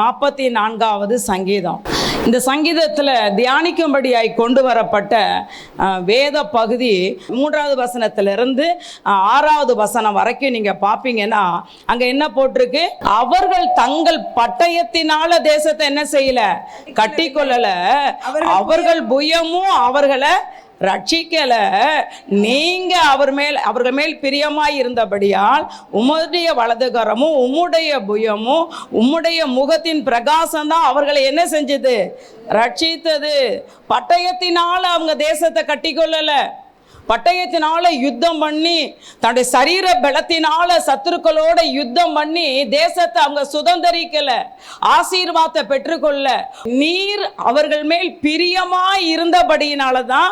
44வது சங்கீதம். இந்த சங்கீதத்தில் தியானிக்கும்படியாய் கொண்டு வரப்பட்ட வேத பகுதி 3வது வசனத்திலிருந்து 6வது வசனம் வரைக்கும் நீங்க பார்ப்பீங்கன்னா அங்க என்ன போட்டிருக்கு? அவர்கள் தங்கள் பட்டயத்தினால தேசத்தை என்ன செய்யல? கட்டி கொள்ளல. அவர்கள் புயமும் அவர்களை ரட்சிக்கல. நீங்க அவர்கள் மேல் பிரியமாய் இருந்தபடியால் உம்முடைய வலதுகரமும் உம்முடைய புயமும் உம்முடைய முகத்தின் பிரகாசம் தான் அவர்களை என்ன செஞ்சது? ரட்சித்தது. பட்டயத்தினால அவங்க தேசத்தை கட்டி கொள்ளல. பட்டயத்தினால யுத்தம் பண்ணி தன்னுடைய சரீர பலத்தினால சத்துருக்களோட யுத்தம் பண்ணி தேசத்தை அவங்க சுதந்திரிக்கல, ஆசீர்வாதத்தை பெற்றுக்கொள்ள. நீர் அவர்கள் மேல் பிரியமாய் இருந்தபடியினாலதான்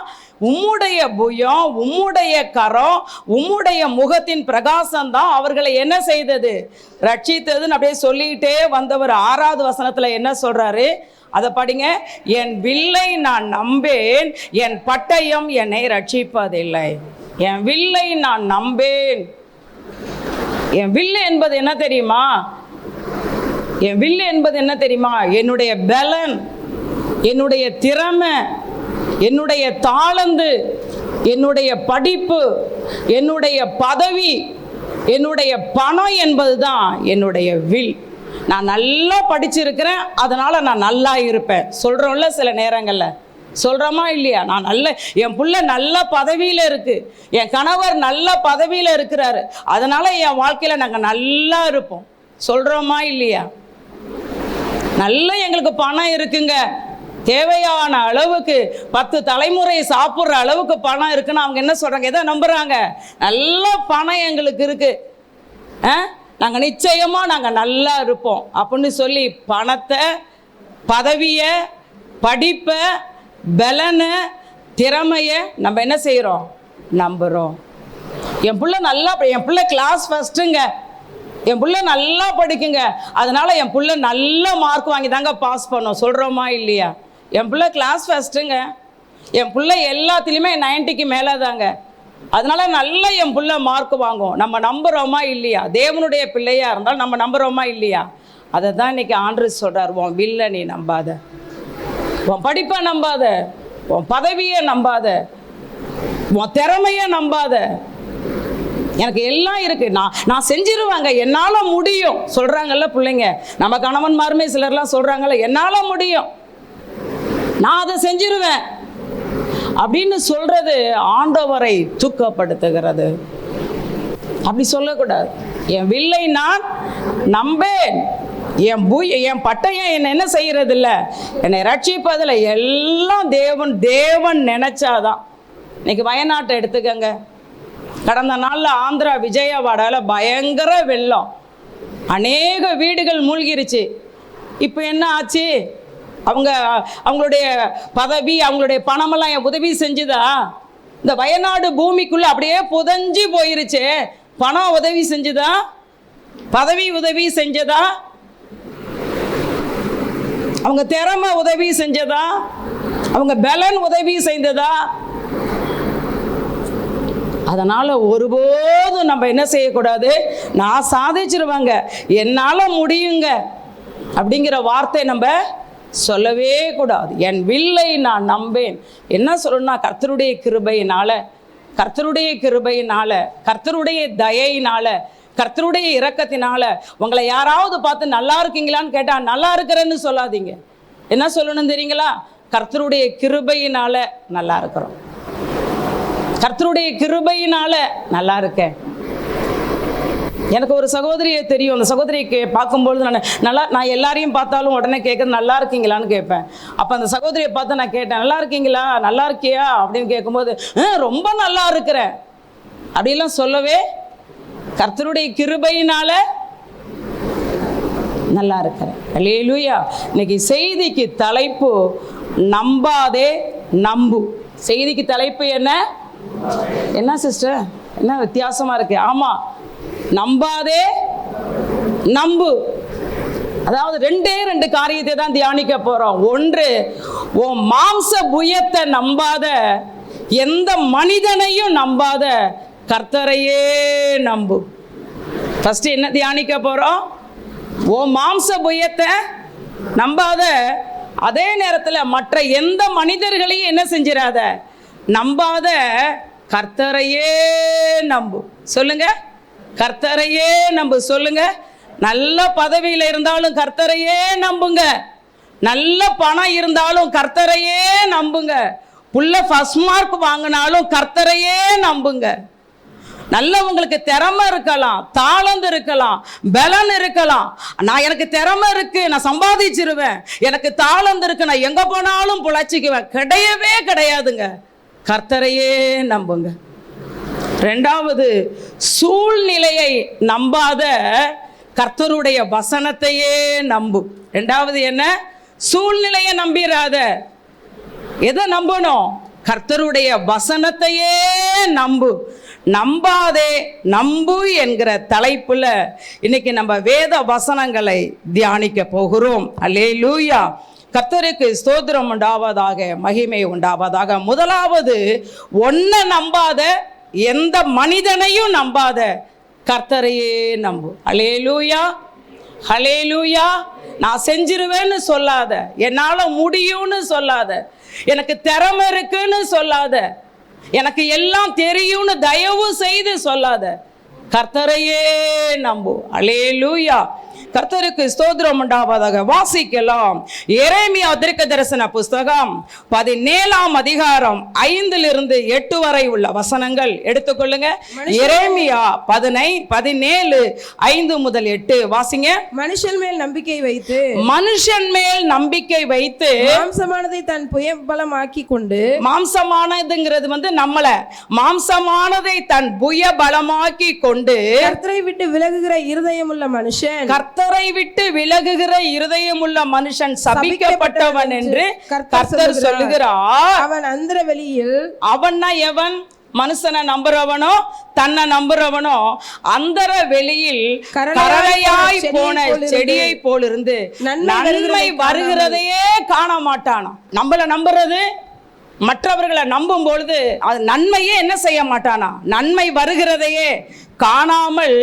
உம்முடைய புயம், உம்முடைய கரம், உம்முடைய முகத்தின் பிரகாசம் தான் அவர்களை என்ன செய்தது? ரட்சித்ததுன்னு அப்படியே சொல்லிக்கிட்டே வந்தவர் 6வது வசனத்துல என்ன சொல்றாரு? அதை படிங்க. என் வில்லை நான் நம்பேன், என் பட்டயம் என்னை ரட்சிப்பதில்லை. என் வில்லை நான் நம்பேன். என் வில்லு என்பது என்ன தெரியுமா? என் வில்லு என்பது என்ன தெரியுமா? என்னுடைய பலன், என்னுடைய திறமை, என்னுடைய தாளந்து, என்னுடைய படிப்பு, என்னுடைய பதவி, என்னுடைய பணம் என்பதுதான் என்னுடைய வில். நான் நல்லா படிச்சிருக்கிறேன், அதனால நான் நல்லா இருப்பேன் சொல்றோம்ல. சில நேரங்கள்ல சொல்றோமா இல்லையா? நான் என் பிள்ளை நல்ல பதவியில இருக்கு, என் கணவர் நல்ல பதவியில இருக்கிறாரு, அதனால என் வாழ்க்கையில நாங்க நல்லா இருப்போம் சொல்றோமா இல்லையா? நல்ல எங்களுக்கு பணம் இருக்குங்க, தேவையான அளவுக்கு 10 தலைமுறை சாப்பிட்ற அளவுக்கு பணம் இருக்குன்னு அவங்க என்ன சொல்றாங்க? எதை நம்புறாங்க? நல்ல பணம் எங்களுக்கு இருக்கு, நாங்கள் நிச்சயமாக நாங்கள் நல்லா இருப்போம் அப்படின்னு சொல்லி பணத்தை, பதவியை, படிப்பை, பலனை, திறமையை நம்ம என்ன செய்கிறோம்? நம்புகிறோம். என் பிள்ளை கிளாஸ் ஃபஸ்ட்டுங்க, என் பிள்ளை நல்லா படிக்குங்க, அதனால என் பிள்ளை நல்ல மார்க் வாங்கி தாங்க பாஸ் பண்ணோம் சொல்கிறோமா இல்லையா? என் பிள்ளை கிளாஸ் ஃபஸ்ட்டுங்க, என் பிள்ளை எல்லாத்துலேயுமே 90க்கு மேலே தாங்க, அதனால நல்ல என் பிள்ளை மார்க் வாங்கும். நம்ம நம்புகிறோமா இல்லையா? தேவனுடைய பிள்ளையா இருந்தாலும் நம்ம நம்புகிறோமா இல்லையா? அதை தான் இன்னைக்கு ஆண்டவர் சொல்றார். உன் வில்லை நீ நம்பாத, உன் படிப்பை நம்பாத, உன் பதவியை நம்பாத, உன் திறமையை நம்பாத. எனக்கு எல்லாம் இருக்கு, நான் செஞ்சிருவாங்க, என்னால முடியும் சொல்றாங்கல்ல பிள்ளைங்க. நம்ம கணவன்மாருமே சிலர்லாம் சொல்றாங்கல்ல, என்னால முடியும், நான் அதை செஞ்சிருவேன் அப்படின்னு சொல்றது ஆண்டவரை தூக்கப்படுத்துகிறது. அப்படி சொல்லக்கூடாது. என் வில்லை நான் நம்பேன், என் பட்டயம் என்ன செய்யறது இல்லை, என்னை ரட்சிப்பதில்லை. எல்லாம் தேவன் நினைச்சாதான். இன்னைக்கு வயநாட்டை எடுத்துக்கங்க. கடந்த நாளில் ஆந்திரா விஜயவாடாவில் பயங்கர வெள்ளம், அநேக வீடுகள் மூழ்கிருச்சு. இப்போ என்ன ஆச்சு? அவங்களுடைய பதவி, அவங்களுடைய பணமெல்லாம் உதவி செஞ்சுதா? இந்த வயநாடு பூமிக்குள்ள அப்படியே புதஞ்சு போயிருச்சு. பணம் உதவி செஞ்சுதா? பதவி உதவி செஞ்சதா? அவங்க திறமை உதவி செஞ்சதா? அவங்க பலன் உதவி செய்ததா? அதனால ஒருபோதும் நம்ம என்ன செய்யக்கூடாது? நான் சாதிச்சிருவாங்க, என்னால முடியுங்க அப்படிங்கிற வார்த்தை நம்ம சொல்லவே கூடாது. என் வில்லை நான் நம்பேன். என்ன சொல்லணும்னா, கர்த்தருடைய கிருபையினால, கர்த்தருடைய கிருபையினால, கர்த்தருடைய தயையினால, கர்த்தருடைய இரக்கத்தினால. உங்களை யாராவது பார்த்து நல்லா இருக்கீங்களான்னு கேட்டா நல்லா இருக்கிறேன்னு சொல்லாதீங்க. என்ன சொல்லணும் தெரியுங்களா? கர்த்தருடைய கிருபையினால நல்லா இருக்கிறோம், கர்த்தருடைய கிருபையினால நல்லா இருக்கேன். எனக்கு ஒரு சகோதரியை தெரியும். அந்த சகோதரியை பார்க்கும்பொழுது நான் எல்லாரையும் பார்த்தாலும் உடனே கேட்குறது நல்லா இருக்கீங்களான்னு கேட்பேன். அப்போ அந்த சகோதரியை பார்த்து நான் கேட்டேன், நல்லா இருக்கீங்களா, நல்லா இருக்கியா அப்படின்னு கேட்கும்போது ரொம்ப நல்லா இருக்கிறேன் அப்படிலாம் சொல்லவே. கர்த்தருடைய கிருபையினால நல்லா இருக்கிறேன். அல்லேலூயா. இன்னைக்கு செய்திக்கு தலைப்பு நம்பாதே நம்பு. செய்திக்கு தலைப்பு என்ன சிஸ்டர்? என்ன வித்தியாசமா இருக்கு? ஆமா, நம்பாதே நம்பு. அதாவது 2 காரியத்தை தான் தியானிக்க போறோம். ஒன்று, உன் மாம்ச புயத்தை நம்பாத, எந்த மனிதனையும் நம்பாத, கர்த்தரையே நம்பு. ஃபர்ஸ்ட் என்ன தியானிக்க போறோம்? உன் மாம்ச புயத்தை நம்பாத. அதே நேரத்தில் மற்ற எந்த மனிதர்களையும் என்ன செஞ்சிடாத, நம்பாத. கர்த்தரையே நம்பு. சொல்லுங்க, கர்த்தரையே நம்பு. சொல்லுங்க, நல்ல பதவியில் இருந்தாலும் கர்த்தரையே நம்புங்க. நல்ல பணம் இருந்தாலும் கர்த்தரையே நம்புங்க. புள்ள ஃபர்ஸ்ட் மார்க் வாங்கினாலும் கர்த்தரையே நம்புங்க. நல்ல உங்களுக்கு திறமை இருக்கலாம், தாளந்து இருக்கலாம், பலன் இருக்கலாம். எனக்கு திறமை இருக்கு, நான் சம்பாதிச்சிருவேன், எனக்கு தாளந்து இருக்கு, நான் எங்க போனாலும் புழைச்சிக்குவேன். கிடையவே கிடையாதுங்க. கர்த்தரையே நம்புங்க. ரெண்டாவது, சூழ்நிலையை நம்பாத, கர்த்தருடைய வசனத்தையே நம்பு. ரெண்டாவது என்ன? சூழ்நிலையை நம்பிராத. எதை நம்பணும்? கர்த்தருடைய வசனத்தையே நம்பு. நம்பாதே, நம்பு என்கிற தலைப்புல இன்னைக்கு நம்ம வேத வசனங்களை தியானிக்க போகிறோம். அல்லேலூயா. கர்த்தருக்கு ஸ்தோத்திரம் உண்டாவதாக, மகிமை உண்டாவதாக. முதலாவது, ஒன்ன நம்பாத, எந்த மனிதனையும் நம்பாத, கர்த்தரையே நம்பு. அல்லேலூயா, ஹல்லேலூயா. நான் செஞ்சிருவேன்னு சொல்லாத, என்னால முடியும்னு சொல்லாத, எனக்கு திறமை இருக்குன்னு சொல்லாத, எனக்கு எல்லாம் தெரியும்னு தயவு செய்து சொல்லாத, கர்த்தரையே நம்பு. அல்லேலூயா. கர்த்தருக்கு ஸ்தோத்திரம் உண்டாவதாக. வாசிக்கலாம். எரேமியா தீர்க்கதரிசன புஸ்தகம் 17ஆம் அதிகாரம் 5-8 வரை உள்ள வசனங்கள் எடுத்துக்கொள்ளுங்க. எரேமியா 17 5 முதல் 8 வாசிங்க. மனுஷன் மேல் நம்பிக்கை வைத்து, மனுஷன் மேல் நம்பிக்கை வைத்து, மாம்சமானதை தன் புயபலமாக்கி கொண்டு, மாம்சமானதுங்கிறது நம்மள, மாம்சமானதை தன் புய பலமாக்கி கொண்டு, கர்த்தரை விட்டு விலகுகிற இருதயம் உள்ள மனுஷன், கர்த்தரை விட்டு விலகுகிற இருதயம் உள்ள மனுஷன் சபிக்கப்பட்டவன் என்று கர்த்தர் சொல்லுகிறார். அவன் அந்தர வெளியில், அவன்னா எவன்? மனுஷனை நம்புறவனோ தன்னை நம்புறவனோ அந்தர வெளியில் கரளையாய் போன செடியை போல் இருந்து நன்மை வருகிறதையே காண மாட்டானோ. நம்மள நம்புறது, மற்றவர்களை நம்பும் பொழுது அது நன்மையே என்ன செய்ய மாட்டானா, நன்மை வருகிறதையே காணாமல்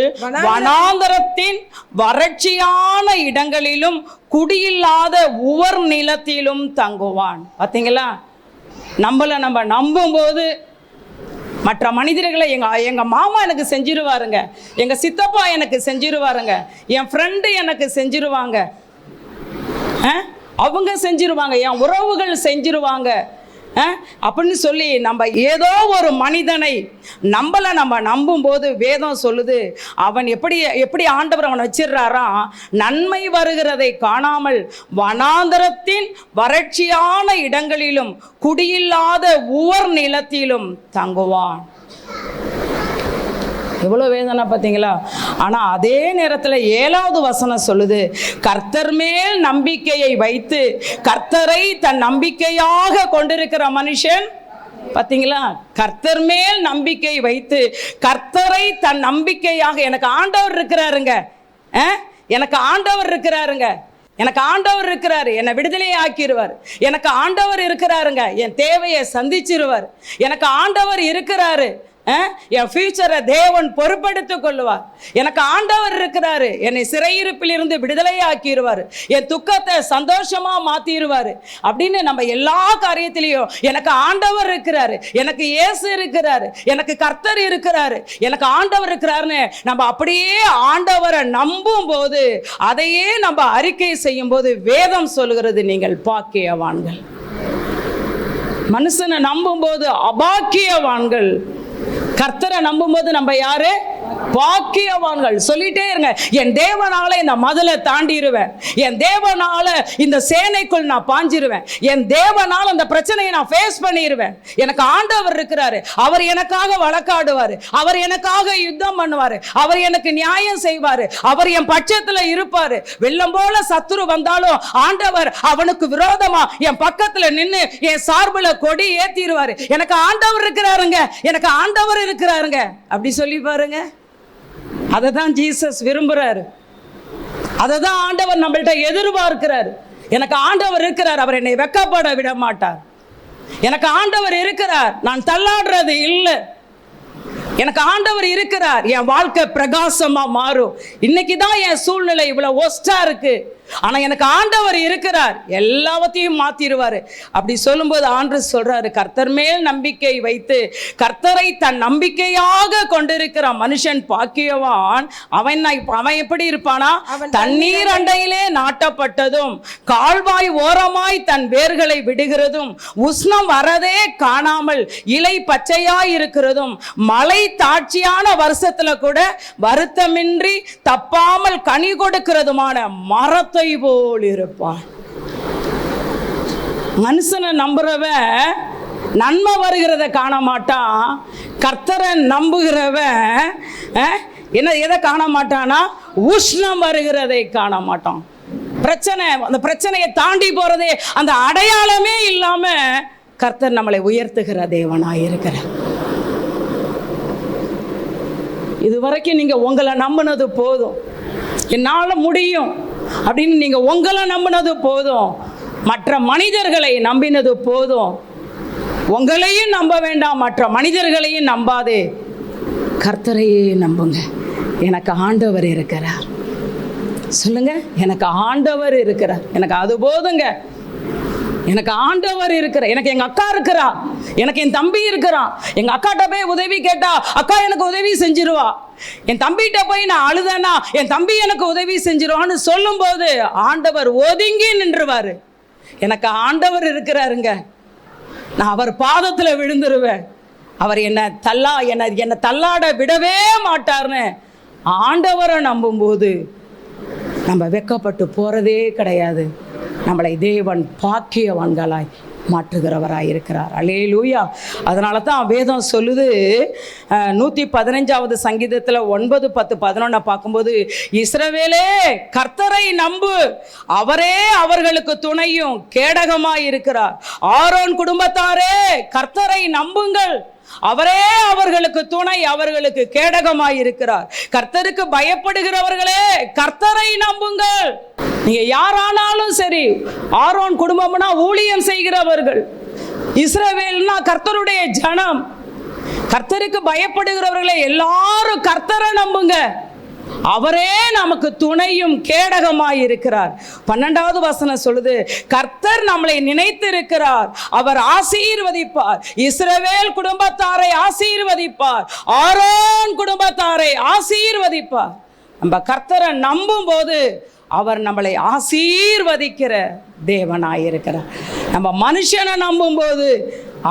வனாந்தரத்தின் வறட்சியான இடங்களிலும் குடியில்லாத உவர் நிலத்திலும் தங்குவான். பார்த்தீங்களா? நம்மளை நம்ம நம்பும் போது மற்ற மனிதர்களை எங்க மாமா எனக்கு செஞ்சிருவாருங்க, எங்க சித்தப்பா எனக்கு செஞ்சிருவாருங்க, என் ஃப்ரெண்டு எனக்கு செஞ்சிருவாங்க, அவங்க செஞ்சிருவாங்க, என் உறவுகள் செஞ்சிருவாங்க அப்படின்னு சொல்லி நம்ம ஏதோ ஒரு மனிதனை நம்ம நம்பும் போது வேதம் சொல்லுது, அவன் எப்படி ஆண்டவர் அவன் வச்சிடுறாராம், நன்மை வருகிறதை காணாமல் வனாந்தரத்தின் வறட்சியான இடங்களிலும் குடியில்லாத உவர் நிலத்திலும் தங்குவான். எவ்வளோ வேதனை பார்த்தீங்களா? ஆனால் அதே நேரத்தில் 7வது வசனம் சொல்லுது, கர்த்தர் மேல் நம்பிக்கையை வைத்து கர்த்தரை தன் நம்பிக்கையாக கொண்டிருக்கிற மனுஷன். பார்த்தீங்களா? கர்த்தர் மேல் நம்பிக்கை வைத்து கர்த்தரை தன் நம்பிக்கையாக. எனக்கு ஆண்டவர் இருக்கிறாருங்க, எனக்கு ஆண்டவர் இருக்கிறாருங்க, எனக்கு ஆண்டவர் இருக்கிறாரு, என்னை விடுதலை ஆக்கிடுவார், எனக்கு ஆண்டவர் இருக்கிறாருங்க, என் தேவையை சந்திச்சிருவார், எனக்கு ஆண்டவர் இருக்கிறாரு, என் ஃபியூச்சரை தேவன் பொறுப்படுத்திக் கொள்ளுவார், எனக்கு ஆண்டவர் இருக்கிறாரு, என்னை சிறையிருப்பில் இருந்து விடுதலை ஆக்கிடுவார், என் துக்கத்தை சந்தோஷமா மாத்திடுவார் அப்படின்னு நம்ம எல்லா காரியத்திலையும் எனக்கு ஆண்டவர் இருக்கிறாரு, எனக்கு இயேசு இருக்கிறாரு, எனக்கு கர்த்தர் இருக்கிறாரு, எனக்கு ஆண்டவர் இருக்கிறாருன்னு நம்ம அப்படியே ஆண்டவரை நம்பும் போது, அதையே நம்ம அறிக்கை செய்யும் போது வேதம் சொல்லுகிறது, நீங்கள் பாக்கியவான்கள். மனுஷனை நம்பும் போது அபாக்கியவான்கள், கர்த்தரை நம்பும் போது நம்ம யாரு? பாக்கியவான்கள். சொல்லிட்டே இருங்க, என் தேவனால இந்த மதிலை தாண்டிடுவேன், என் தேவனால இந்த சேனைக்குள் நான் பாஞ்சிருவேன், என் தேவனால அந்த பிரச்சனையை நான் ஃபேஸ் பண்ணிடுவேன், எனக்கு ஆண்டவர் இருக்கிறாரு, அவர் எனக்காக வழக்காடுவார், அவர் எனக்காக யுத்தம் பண்ணுவார், அவர் எனக்கு நியாயம் செய்வார், அவர் என் பட்சத்தில் இருப்பார், வெள்ளம் போல சத்துரு வந்தாலும் ஆண்டவர் அவனுக்கு விரோதமா என் பக்கத்தில் நின்று என் சார்பில் கொடி ஏத்திடுவார், எனக்கு ஆண்டவர் இருக்கிறாருங்க, எனக்கு ஆண்டவர் இருக்கிறாருங்க அப்படி சொல்லி பாருங்க. அதை தான் ஜீசஸ் விரும்புறாரு, அதை தான் ஆண்டவர் நம்மள்ட்ட எதிர்பார்க்கிறார். எனக்கு ஆண்டவர் இருக்கிறார், அவர் என்னை வெக்கப்பட விட மாட்டார், எனக்கு ஆண்டவர் இருக்கிறார், நான் தள்ளாடுறது இல்லை, எனக்கு ஆண்டவர் இருக்கிறார், என் வாழ்க்கை பிரகாசமா மாறும். இன்னைக்கு தான் என் சூழ்நிலை இவ்வளவு ஒஸ்டா இருக்கு, ஆனா எனக்கு ஆண்டவர் இருக்கிறார், எல்லாவற்றையும் மாத்திடுவாரு. அப்படி சொல்லும்போது ஆண்டவர் சொல்றாரு, கர்த்தர் மேல் நம்பிக்கை வைத்து கர்த்தரை தன் நம்பிக்கையாக கொண்டிருக்கிற மனுஷன் பாக்கியவான். அவன் எப்படி இருப்பானா? தண்ணீர் அண்டையிலே நாட்டப்பட்டதும் கால்வாய் ஓரமாய் தன் வேர்களை விடுகிறதும் உஷ்ணம் வரதே காணாமல் இலை பச்சையாய் இருக்கிறதும் மழை தாட்சியான வருஷத்துல கூட வருத்தமின்றி தப்பாமல் கனி கொடுக்கிறதுமான மரத்தை போல் இருப்பான். மனுஷனை நம்புறவன் நன்மை வருகிறத காண மாட்டான். கர்த்தரை நம்புகிறவன் எதை காண மாட்டானா? உஷ்ணம் வருகிறதை காண மாட்டான். பிரச்சனை, அந்த பிரச்சனையை தாண்டி போறதே அந்த அடையாளமே இல்லாம கர்த்தர் நம்மளை உயர்த்துகிற தேவனாய் இருக்கிறார். இதுவரைக்கும் நீங்க உங்களை நம்பினது போதும், என்னால முடியும் அப்படின்னு நீங்க உங்களை நம்பினது போதும், மற்ற மனிதர்களை நம்பினது போதும். உங்களையும் நம்ப வேண்டாம், மற்ற மனிதர்களையும் நம்பாதே, கர்த்தரையே நம்புங்க. எனக்கு ஆண்டவர் இருக்கிறார். சொல்லுங்க, எனக்கு ஆண்டவர் இருக்கிறார். எனக்கு அது போதுங்க. எனக்கு ஆண்டவர் இருக்கிறார். எனக்கு எங்க அக்கா இருக்கிறா, எனக்கு என் தம்பி இருக்கிறான். எங்க அக்காட்ட போய் உதவி கேட்டா அக்கா எனக்கு உதவி செஞ்சிருவா. என் தம்பிகிட்ட போய் நான் அழுதேன்னா என் தம்பி எனக்கு உதவி செஞ்சிருவான்னு சொல்லும் போது ஆண்டவர் ஒதுங்கி நின்றுவாரு. எனக்கு ஆண்டவர் இருக்கிறாருங்க, நான் அவர் பாதத்துல விழுந்துருவேன். அவர் என்னை தள்ளாட விடவே மாட்டார்னு ஆண்டவரை நம்பும்போது நம்ம வெட்கப்பட்டு போறதே கிடையாது. நம்மளை தேவன் பாக்கியவான்களாய் மாற்றுகிறவராய் இருக்கிறார். அல்லேலூயா. அதனால தான் வேதம் சொல்லுது, 115வது சங்கீதத்தில் 9, 10, 11 பார்க்கும்போது, இஸ்ரவேலே கர்த்தரை நம்பு, அவரே அவர்களுக்கு துணையும் கேடகமாய் இருக்கிறார். ஆரோன் குடும்பத்தாரே கர்த்தரை நம்புங்கள், அவரே அவர்களுக்கு துணை, அவர்களுக்கு கேடகமாய் இருக்கிறார். கர்த்தருக்கு பயப்படுகிறவர்களே கர்த்தரை நம்புங்கள். நீங்க யாரானாலும் சரி, ஆரோன் குடும்பம்னா ஊழியம் செய்கிறவர்கள், இஸ்ரவேல்னா கர்த்தருடைய ஜனம். கர்த்தருக்கு பயப்படுகிறவர்களே எல்லாரும் கர்த்தரை நம்புங்க, அவரே நமக்கு துணையும் கேடகமாய் இருக்கிறார். 12வது வசனம் சொல்லுது, கர்த்தர் நம்மளை நினைத்திருக்கிறார், அவர் ஆசீர்வதிப்பார். இஸ்ரவேல் குடும்பத்தாரை ஆசீர்வதிப்பார், ஆரோன் குடும்பத்தாரை ஆசீர்வதிப்பார். நம்ம கர்த்தரை நம்பும் போது அவர் நம்மளை ஆசீர்வதிக்கிற தேவனாயிருக்கிறார். நம்ம மனுஷனை நம்பும் போது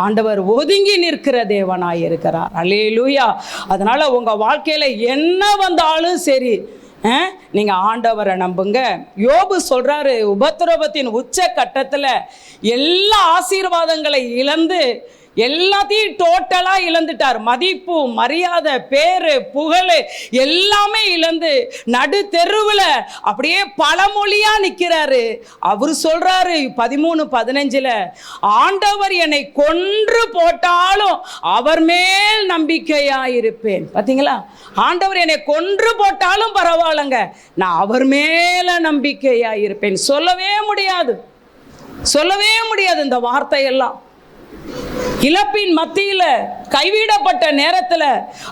ஆண்டவர் ஒதுங்கி நிற்கிற தேவனாயிருக்கிறார். அல்லேலூயா. அதனால உங்க வாழ்க்கையில என்ன வந்தாலும் சரி, நீங்க ஆண்டவரை நம்புங்க. யோபு சொல்றாரு, உபத்திரவத்தின் உச்ச கட்டத்துல எல்லா ஆசீர்வாதங்களை இழந்து எல்லாத்தையும் டோட்டலா இழந்துட்டார். மதிப்பு, மரியாதை, பேரு, புகழ் எல்லாமே இழந்து நடு தெருவில் அப்படியே பழமொழியா நிற்கிறாரு. அவர் சொல்றாரு 13:15, ஆண்டவர் என்னை கொன்று போட்டாலும் அவர் மேல் நம்பிக்கையா இருப்பேன். பார்த்தீங்களா? ஆண்டவர் என்னை கொன்று போட்டாலும் பரவாயில்லைங்க, நான் அவர் மேல நம்பிக்கையா இருப்பேன். சொல்லவே முடியாது இந்த வார்த்தையெல்லாம். இழப்பின் மத்தியில, கைவிடப்பட்ட நேரத்துல,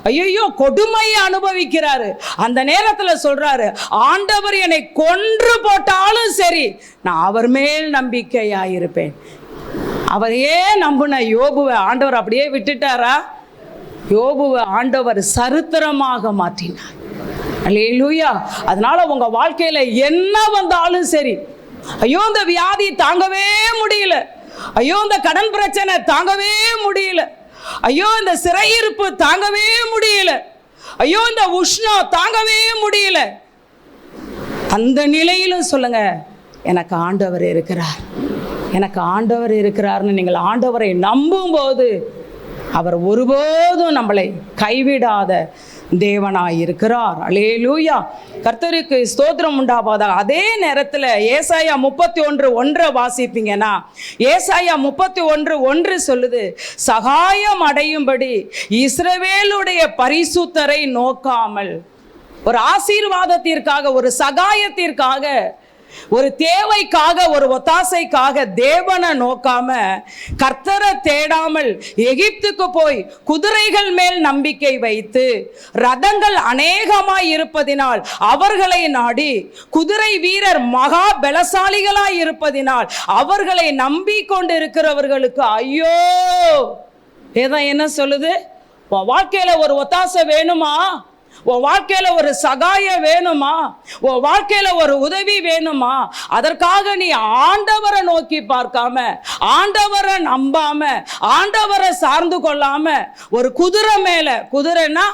ஐயோ கொடுமையை அனுபவிக்கிறாரு. அந்த நேரத்துல சொல்றாரு, ஆண்டவர் என்னை கொன்று போட்டாலும் சரி நான் அவர் மேல் நம்பிக்கையாயிருப்பேன். அவரையே நம்பின யோபுவை ஆண்டவர் அப்படியே விட்டுட்டாரா? யோபுவை ஆண்டவர் சரித்திரமாக மாற்றினார். அல்லேலூயா. அதனால உங்க வாழ்க்கையில என்ன வந்தாலும் சரி, ஐயோ இந்த வியாதி தாங்கவே முடியல, ஐயோ இந்த கடன் பிரச்சனை தாங்கவே முடியல, ஐயோ இந்த சிறையிருப்பு தாங்கவே முடியல, ஐயோ இந்த உஷ்ணம் தாங்கவே முடியல, அந்த நிலையிலும் சொல்லுங்க, எனக்கு ஆண்டவர் இருக்கிறார், எனக்கு ஆண்டவர் இருக்கிறார்னு நீங்கள் ஆண்டவரை நம்பும் போது அவர் ஒருபோதும் நம்மளை கைவிடாத தேவனாய் இருக்கிறார். அல்லேலூயா. கர்த்தருக்கு ஸ்தோத்திரம் உண்டாவதாக. அதே நேரத்தில் ஏசாயா 31:1 வாசிப்பீங்கன்னா, ஏசாயா 31:1 சொல்லுது, சகாயம் அடையும்படி இஸ்ரவேலுடைய பரிசுத்தரை நோக்காமல். ஒரு ஆசீர்வாதத்திற்காக, ஒரு சகாயத்திற்காக ஒரு தேவைக்காக, ஒரு ஒத்தாசைக்காக தேவனை நோக்காம, கர்த்தரை தேடாமல் எகிப்துக்கு போய் குதிரைகள் மேல் நம்பிக்கை வைத்து, ரதங்கள் அநேகமாய் இருப்பதினால் அவர்களை நாடி, குதிரை வீரர் மகா பலசாலிகளாய் இருப்பதினால் அவர்களை நம்பிக்கொண்டு இருக்கிறவர்களுக்கு ஐயோ. வேதம் என்ன சொல்லுது? உன் வாழ்க்கையில ஒரு ஒத்தாசை வேணுமா? உன் வாழ்க்கையில ஒரு சகாயம் வேணுமா? உன் வாழ்க்கையில ஒரு உதவி வேணுமா? அதற்காக நீ ஆண்டவரை நோக்கி பார்க்காம, ஆண்டவரை நம்பாம, ஆண்டவரை சார்ந்து கொள்ளாம, ஒரு குதிரை மேல, குதிரைன்னா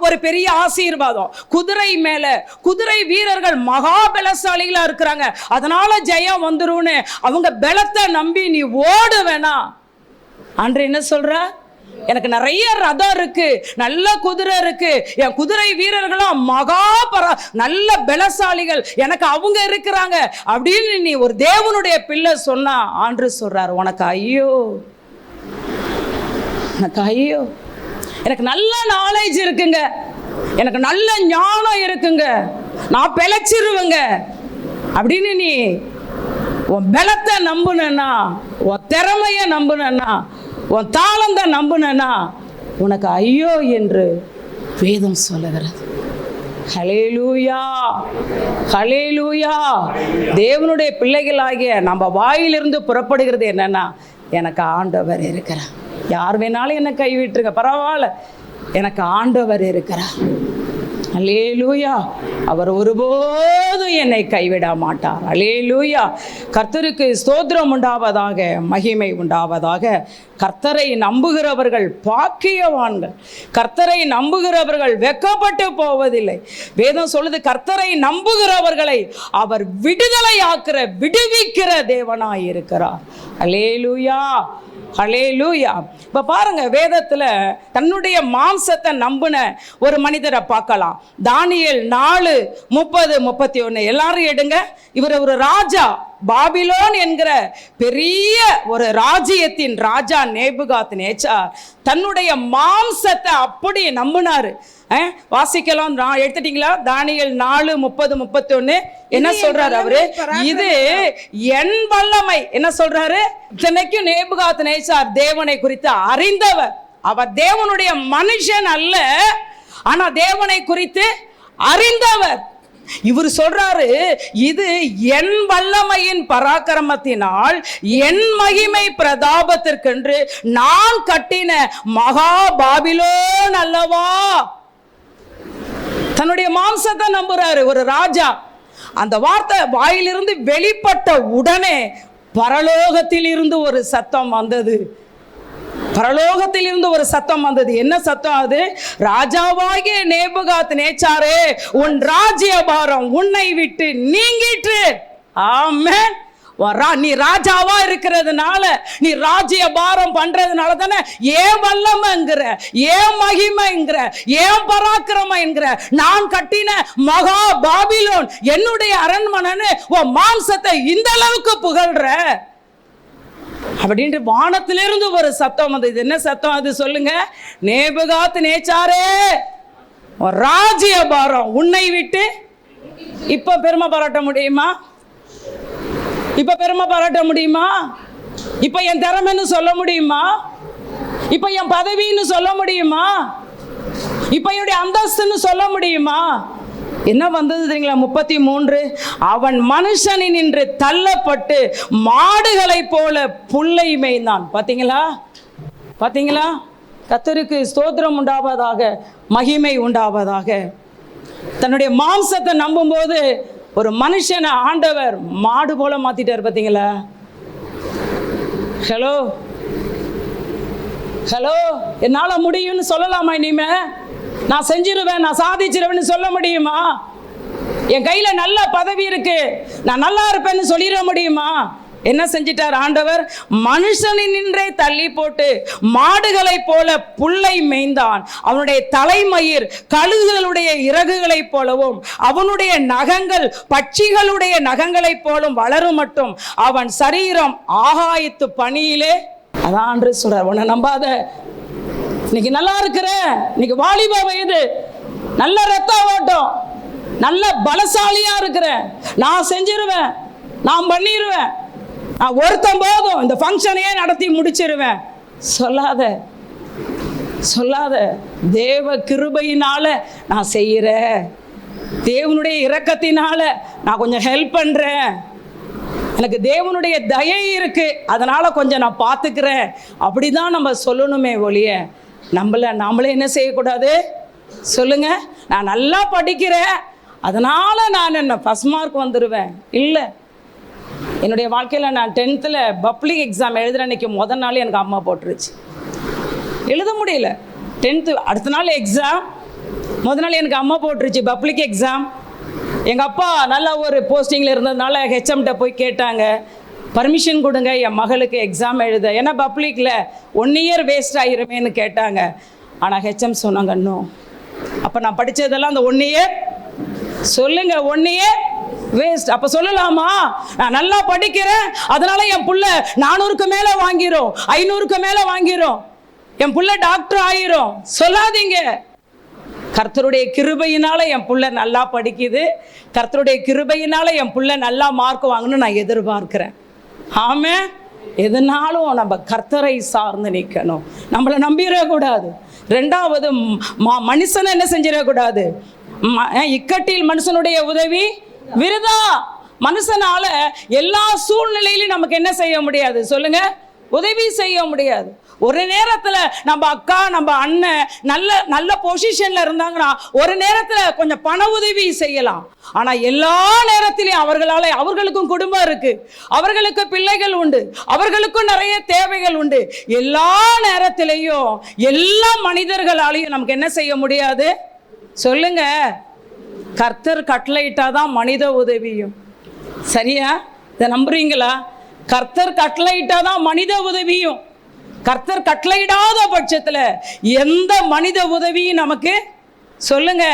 ஒரு பெரிய ஆசீர்வாதம், குதிரை மேல குதிரை வீரர்கள் மகா பலசாலிகளா இருக்கிறாங்க, அதனால ஜெயம் வந்துரும்னு அவங்க பலத்தை நம்பி நீ ஓடு வேணா. அன்று என்ன சொல்ற? எனக்கு நிறைய ரதம் இருக்கு, நல்ல குதிரை இருக்கு, என் குதிரை வீரர்களும் நல்ல பலசாலிகள், எனக்கு அவங்க இருக்கிறாங்க அப்படின்னு நீ ஒரு தேவனுடைய பிள்ளை சொன்னா, ஆண்டு சொல்றாரு, உனக்கு ஐயோ, எனக்கு ஐயோ. எனக்கு நல்ல நாலேஜ் இருக்குங்க, எனக்கு நல்ல ஞானம் இருக்குங்க, நான் பிழைச்சிருவேங்க அப்படின்னு நீ உன் பலத்தை நம்புனா, உன் திறமைய நம்புனா, உன் தாளந்தை நம்புனா, உனக்கு ஐயோ என்று வேதம் சொல்லுகிறது. ஹல்லேலூயா, ஹல்லேலூயா. தேவனுடைய பிள்ளைகளாகிய நம்ம வாயிலிருந்து புறப்படுகிறது என்னன்னா, எனக்கு ஆண்டவர் இருக்கிறார். யார் வேணாலும் என்னை கைவிட்டுருங்க, பரவாயில்ல, எனக்கு ஆண்டவர் இருக்கிறார். அல்லேலூயா. அவர் ஒருபோதும் என்னை கைவிட மாட்டார். அல்லேலூயா. கர்த்தருக்கு ஸ்தோத்திரம் உண்டாவதாக, மகிமை உண்டாவதாக. கர்த்தரை நம்புகிறவர்கள் பாக்கியவான்கள், கர்த்தரை நம்புகிறவர்கள் வெட்கப்பட்டு போவதில்லை. வேதம் சொல்லுது, கர்த்தரை நம்புகிறவர்களை அவர் விடுதலையாக்குற, விடுவிக்கிற தேவனாய் இருக்கிறார். அல்லேலூயா, ஹல்லேலூயா. இப்போ பாருங்க, வேதத்தில் தன்னுடைய மாம்சத்தை நம்பின ஒரு மனிதரை பார்க்கலாம். தானியேல் 4:30-31 எல்லாரும் எடுங்க. இவர் ஒரு ராஜா, பாபிலோன் என்கிற பெரிய ஒரு ராஜ்யத்தின் ராஜா நேபுகாத் நேச்சார் தன்னுடைய மாம்சத்தை அப்படி நம்பினாரு. வாசிக்கலாம், எடுத்துட்டீங்களா? தானியேல் 4:30-31 என்ன சொல்றாரு அவரு? இது என் வல்லமை. என்ன சொல்றாரு? இத்தனைக்கும் நேபுகாத் நேச்சார் தேவனை குறித்து அறிந்தவர். அவர் தேவனுடைய மனுஷன் அல்ல, ஆனா தேவனை குறித்து அறிந்தவர். இவர் சொல்றாரு, இது என் வல்லமையின் பராக்கிரமத்தினால் என் மகிமை பிரதாபத்திற்கென்று நான் கட்டின மகா பாபிலோன் அல்லவா. தன்னுடைய மாம்சத்தை நம்புறாரு ஒரு ராஜா. அந்த வார்த்தை வாயிலிருந்து வெளிப்பட்ட உடனே பரலோகத்தில் இருந்து ஒரு சத்தம் வந்தது. பரலோகத்தில் இருந்து ஒரு சத்தம் வந்தது. என்ன சத்தம் அது? ராஜாவாகிய நேபுகாத் நேச்சாரே, உன் ராஜ்யபாரம் உன்னை விட்டு நீங்கிற்று. ஆமென். நீ ராஜாவா இருக்கிறதுனால, நீ ராஜ்ய பாரம் பண்றதுனால தானே ஏன் வல்லமைங்கிற, ஏன் மகிமைங்கிற, ஏன் பராக்கிரமம் என்கிற, நான் கட்டின மகா பாபிலோன் என்னுடைய அரண்மனைன்னு உன் மாம்சத்தை இந்த அளவுக்கு புகழ்ற அப்படின்ட்டு வானத்திலிருந்து ஒரு சத்தம் வந்தது. என்ன சத்தம் அது சொல்லுங்க? நேபுகாத் நேச்சாரே, ராஜ்ய பாரம் உன்னை விட்டு. இப்ப பெருமை பாராட்ட முடியுமா? இப்ப பெருமை பாராட்ட முடியுமா? இப்ப என் திறமைன்னு சொல்ல முடியுமா? இப்ப என் பதவின்னு சொல்ல முடியுமா? இப்ப என்னுடைய அந்தஸ்துன்னு சொல்ல முடியுமா? என்ன வந்தது தெரியுங்களா? 33 அவன் மனுஷனின் நின்று தள்ளப்பட்டு மாடுகளை போல புல்லை மேய்ந்தான். பாத்தீங்களா? பாத்தீங்களா? கர்த்தருக்கு ஸ்தோத்திரம் உண்டாவதாக, மகிமை உண்டாவதாக. தன்னுடைய மாம்சத்தை நம்பும் போது ஒரு மனுஷனை ஆண்டவர் மாடு போல மாத்திட்டார். பாத்தீங்களா? ஹலோ ஹலோ, என்னால முடியும்னு சொல்லலாமா? இனிமே நான் செஞ்சிருவேன், நான் சாதிச்சிருவேன்னு சொல்ல முடியுமா? என் கையில நல்ல பதவி இருக்கு, நான் நல்லா இருப்பேன்னு சொல்லிட முடியுமா? என்ன செஞ்சிட்டார் ஆண்டவர்? மனுஷனின் நின்றே தள்ளி போட்டு மாடுகளை போல புல்லை மேய்ந்தான். அவனுடைய தலைமயிர் கழுகுகளுடைய இறகுகளை போலவும் அவனுடைய நகங்கள் பட்சிகளுடைய நகங்களைப் போலும் வளரும் மட்டும் அவன் சரீரம் ஆகாயத்து பனியிலே. அதான் ஆண்டவர் சொல்றார், உன்னை நம்பாத. இன்னைக்கு நல்லா இருக்கிற, இன்னைக்கு வாலிப வயது, நல்ல ரத்த ஓட்டம், நல்ல பலசாலியா இருக்கிற, நான் செஞ்சிருவேன், நான் பண்ணிடுவேன், நான் ஒருத்தன் போதும் இந்த ஃபங்க்ஷனையே நடத்தி முடிச்சிருவேன். சொல்லாத. தேவ கிருபையினால நான் செய்கிறேன், தேவனுடைய இரக்கத்தினால நான் கொஞ்சம் ஹெல்ப் பண்ணுறேன், எனக்கு தேவனுடைய தயை இருக்கு, அதனால கொஞ்சம் நான் பார்த்துக்கிறேன், அப்படிதான் நம்ம சொல்லணுமே ஒழிய நாமளே என்ன செய்யக்கூடாது சொல்லுங்க. நான் நல்லா படிக்கிறேன் அதனால நான் என்ன ஃபர்ஸ்ட் மார்க் வந்துடுவேன். இல்லை, என்னுடைய வாழ்க்கையில் நான் 10th பப்ளிக் எக்ஸாம் எழுதுகிற அன்றைக்கி முதல் நாள் எனக்கு அம்மா போட்டுருச்சு, எழுத முடியல. 10th அடுத்த நாள் எக்ஸாம், முதல் நாள் எனக்கு அம்மா போட்டுருச்சு பப்ளிக் எக்ஸாம். எங்கள் அப்பா நல்ல ஒரு போஸ்டிங்கில் இருந்ததுனால ஹெச்எம்கிட்ட போய் கேட்டாங்க, பர்மிஷன் கொடுங்க என் மகளுக்கு எக்ஸாம் எழுத, ஏன்னா பப்ளிக்கில் 1 இயர் வேஸ்ட் ஆகிருமேன்னு கேட்டாங்க. ஆனால் ஹெச்எம் சொன்னாங்க நோ. அப்போ நான் படித்ததெல்லாம் அந்த 1 இயர் சொல்லுங்க 1 இயர் வேஸ்ட். அப்போ சொல்லலாமா நான் நல்லா படிக்கிறேன் அதனால என் புள்ள 400க்கு மேலே வாங்கிரும், 500க்கு மேலே வாங்கிரும், என் புள்ள டாக்டர் ஆயிரும். சொல்லாதீங்க. கர்த்தருடைய கிருபையினால என் புள்ள நல்லா படிக்குது, கர்த்தருடைய கிருபையினால என் புள்ள நல்லா மார்க் வாங்கணும்னு நான் எதிர்பார்க்கிறேன். ஆமே, எதுனாலும் நம்ம கர்த்தரை சார்ந்து நிற்கணும், நம்மளை நம்பிடக்கூடாது. 2வது மனுஷனை என்ன செஞ்சிடக்கூடாது, இக்கட்டில் மனுஷனுடைய உதவி விருதா. மனுஷனால எல்லா சூழ்நிலையிலும் நமக்கு என்ன செய்ய முடியாது சொல்லுங்க, உதவி செய்ய முடியாது. ஒரு நேரத்தில் நம்ம அக்கா நம்ம அண்ணன் நல்ல பொசிஷன்ல இருந்தாங்கன்னா ஒரு நேரத்தில் கொஞ்சம் பண உதவி செய்யலாம். ஆனால் எல்லா நேரத்திலையும் அவர்களுக்கும் குடும்பம் இருக்கு, அவர்களுக்கு பிள்ளைகள் உண்டு, அவர்களுக்கும் நிறைய தேவைகள் உண்டு. எல்லா நேரத்திலையும் எல்லா மனிதர்களாலையும் நமக்கு என்ன செய்ய முடியாது சொல்லுங்க. கர்த்தர் கட்டளையிட்டாதான் மனித உதவியும். சரியா, இதை நம்புறீங்களா? கர்த்தர் கட்டளையிட்டாதான் மனித உதவியும். கர்த்தர் கட்டளையிடாத பட்சத்தில் எந்த மனித உதவியும் நமக்கு சொல்லுங்க.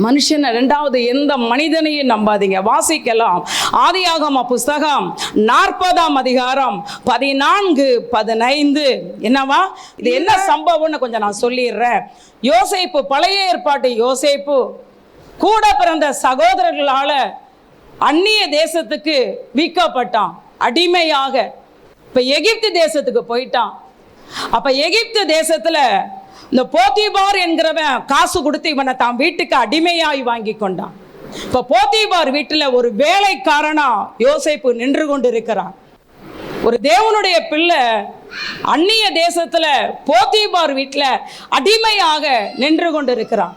மனுஷன் 2வது எந்த மனிதனையும் நம்பாதீங்க. வாசிக்கலாம் ஆதியாகம புஸ்தகம் 40ஆம் அதிகாரம் 14, 15. என்னவா இது என்ன சம்பவம்னு கொஞ்சம் நான் சொல்லிடுறேன். யோசேப்பு, பழைய ஏற்பாட்டு யோசேப்பு கூட பிறந்த சகோதரர்களால அந்நிய தேசத்துக்கு விற்கப்பட்டான், அடிமையாக. இப்ப எகிப்து தேசத்துக்கு போயிட்டான். அப்ப எகிப்து தேசத்துல இந்த போத்திபார் என்கிறவன் காசு கொடுத்து இவனை தான் வீட்டுக்கு அடிமையாய் வாங்கி கொண்டான். இப்ப போத்திபார் வீட்டுல ஒரு வேலைக்காரனா யோசேப்பு நின்று கொண்டு இருக்கிறான். ஒரு தேவனுடைய பிள்ளை அந்நிய தேசத்துல போத்திபார் வீட்டுல அடிமையாக நின்று கொண்டு இருக்கிறான்,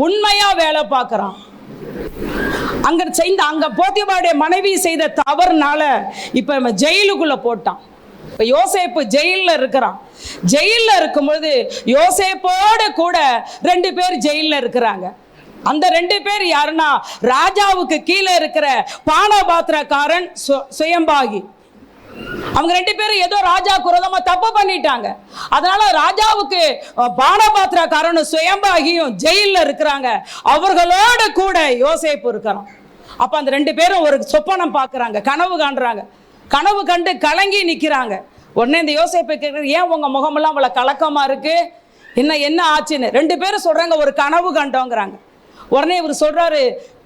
உண்மையா வேலை பார்க்கிறான். அங்க போத்திபாருடைய மனைவி செய்த தவறுனால இப்ப ஜெயிலுக்குள்ள போட்டான். இப்ப யோசேப்பு ஜெயில இருக்கிறான். ஜெயில இருக்கும்போது யோசேப்போட கூட 2 பேர் ஜெயில இருக்கிறாங்க. அந்த 2 பேர் யாருன்னா, ராஜாவுக்கு கீழே இருக்கிற பானபாத்திரக்காரன் சுயம்பாகி. அவங்க 2 பேரும் ஏதோ ராஜா குரோதமா தப்பு பண்ணிட்டாங்க. அதனால ராஜாவுக்கு பானபாத்திரக்காரன் சுயம்பாகியும் ஜெயில இருக்கிறாங்க. அவர்களோடு கூட யோசேப்பு இருக்கிறான். அப்ப அந்த 2 பேரும் ஒரு சொப்பனம் பார்க்கறாங்க, கனவு காண்றாங்க. கனவு கண்டு கலங்கி நிற்கிறாங்க. உடனே இந்த யோசேப்பு கேட்குறாரு, ஏன் உங்க முகமெல்லாம் அவ்வளோ கலக்கமா இருக்கு, என்ன ஆச்சுன்னு. 2 பேரும் சொல்றாங்க ஒரு கனவு கண்டோங்கிறாங்க. உடனே இவர் சொல்றாரு,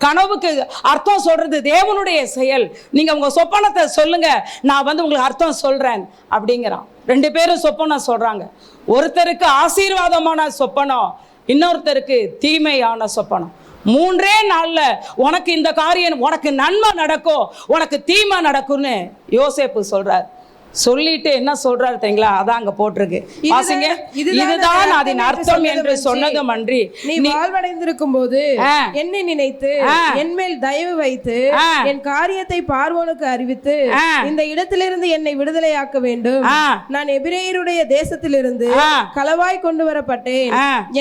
கனவுக்கு அர்த்தம் சொல்றது தேவனுடைய செயல், நீங்க உங்க சொப்பனத்தை சொல்லுங்க, நான் உங்களுக்கு அர்த்தம் சொல்றேன் அப்படிங்கிறான். 2 பேரும் சொப்பனம் சொல்றாங்க. ஒருத்தருக்கு ஆசீர்வாதமான சொப்பனம், இன்னொருத்தருக்கு தீமையான சொப்பனம். 3 நாள்ல உனக்கு இந்த காரியம், உனக்கு நன்மை நடக்கும், உனக்கு தீமை நடக்கும்னு யோசேப்பு சொல்றார். சொல்லிட்டு என்ன சொல்றாரு தெரியுங்களா? அதான் அங்க போட்டிருக்கு, வாசிங்க. இதுதான் அதன் அர்த்தம் என்று சொன்னதும் அன்றி, நீ வாழ்வடைந்திருக்கும் போது என்னை நினைத்து என் மேல் தயவு வைத்து என் காரியத்தை பார்வோனுக்கு அறிவித்து இந்த இடத்திலிருந்து என்னை விடுதலையாக்க வேண்டும். நான் எபிரேயருடைய தேசத்திலிருந்து களவாய் கொண்டு வரப்பட்டேன்.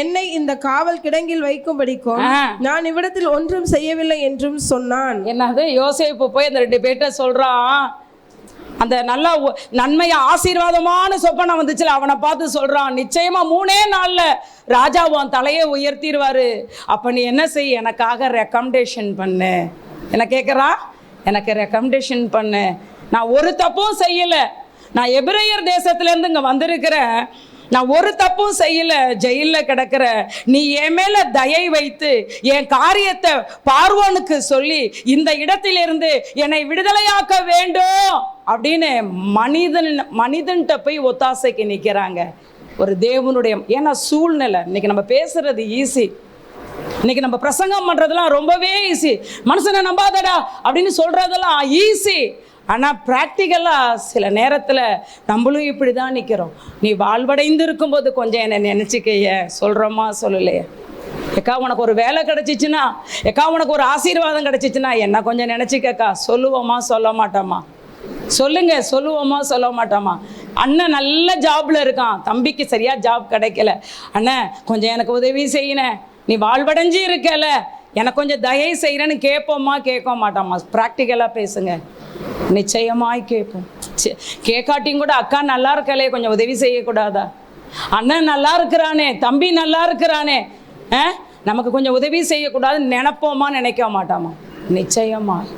என்னை இந்த காவல் கிடங்கில் வைக்கும்படிக்கும் நான் இவ்விடத்தில் ஒன்றும் செய்யவில்லை என்றும் சொன்னான். என்னது, யோசேப்பு போய் அந்த 2 பேர்ட்ட சொல்றான். அந்த நல்ல நன்மையா ஆசீர்வாதமான சொப்பனம் வந்துச்சுல, அவனை பார்த்து சொல்றான், நிச்சயமா 3 நாள்ல ராஜா உன் தலையை உயர்த்திடுவாரு. அப்ப நீ என்ன செய், எனக்காக ரெக்கமெண்டேஷன் பண்ணு. என்ன கேட்குறா, எனக்கு ரெக்கமெண்டேஷன் பண்ணு. நான் ஒரு தப்பும் செய்யலை, நான் எபிரேயர் தேசத்துலேருந்து இங்கே வந்திருக்கிறேன், நான் ஒரு தப்பும் செய்யல, ஜெயில கிடக்கிற, நீ என் மேல தயை வைத்து என் காரியத்தை பார்வோனுக்கு சொல்லி இந்த இடத்திலிருந்து என்னை விடுதலையாக்க வேண்டும் அப்படின்னு மனிதன்கிட்ட போய் ஒத்தாசைக்கு நிற்கிறாங்க. ஒரு தேவனுடைய, ஏன்னா சூழ்நிலை. இன்னைக்கு நம்ம பேசுறது ஈஸி, இன்னைக்கு நம்ம பிரசங்கம் பண்றதெல்லாம் ரொம்பவே ஈஸி. மனுஷனை நம்பாதடா அப்படின்னு சொல்றதெல்லாம் ஈஸி. ஆனால் ப்ராக்டிக்கலாக சில நேரத்தில் நம்மளும் இப்படி தான் நிற்கிறோம். நீ வாழ்வடைந்து இருக்கும்போது கொஞ்சம் என்னை நினச்சிக்கைய, சொல்கிறோமா சொல்லலையே? எக்கா உனக்கு ஒரு வேலை கிடச்சிச்சின்னா, எக்கா உனக்கு ஒரு ஆசீர்வாதம் கிடச்சிச்சின்னா என்ன கொஞ்சம் நினச்சிக்கக்கா. சொல்லுவோமா சொல்ல மாட்டோமா? சொல்லுங்க, சொல்லுவோமா சொல்ல மாட்டோமா? அண்ணன் நல்ல ஜாப்ல இருக்கான், தம்பிக்கு சரியா ஜாப் கிடைக்கல, அண்ணன் கொஞ்சம் எனக்கு உதவி செய்யணும், நீ வாழ்வடைஞ்சு இருக்கல, எனக்கு கொஞ்சம் தயை செய்கிறேன்னு கேட்போமா கேட்க மாட்டோமா? ப்ராக்டிக்கலாக பேசுங்க, நிச்சயமாய் கேட்போம். கேட்காட்டியும் கூட அக்கா நல்லா இருக்கலே, கொஞ்சம் உதவி செய்யக்கூடாதா? அண்ணன் நல்லா இருக்கிறானே, தம்பி நல்லா இருக்கிறானே, நமக்கு கொஞ்சம் உதவி செய்யக்கூடாதுன்னு நினைப்போமா நினைக்க மாட்டோமா? நிச்சயமாய்,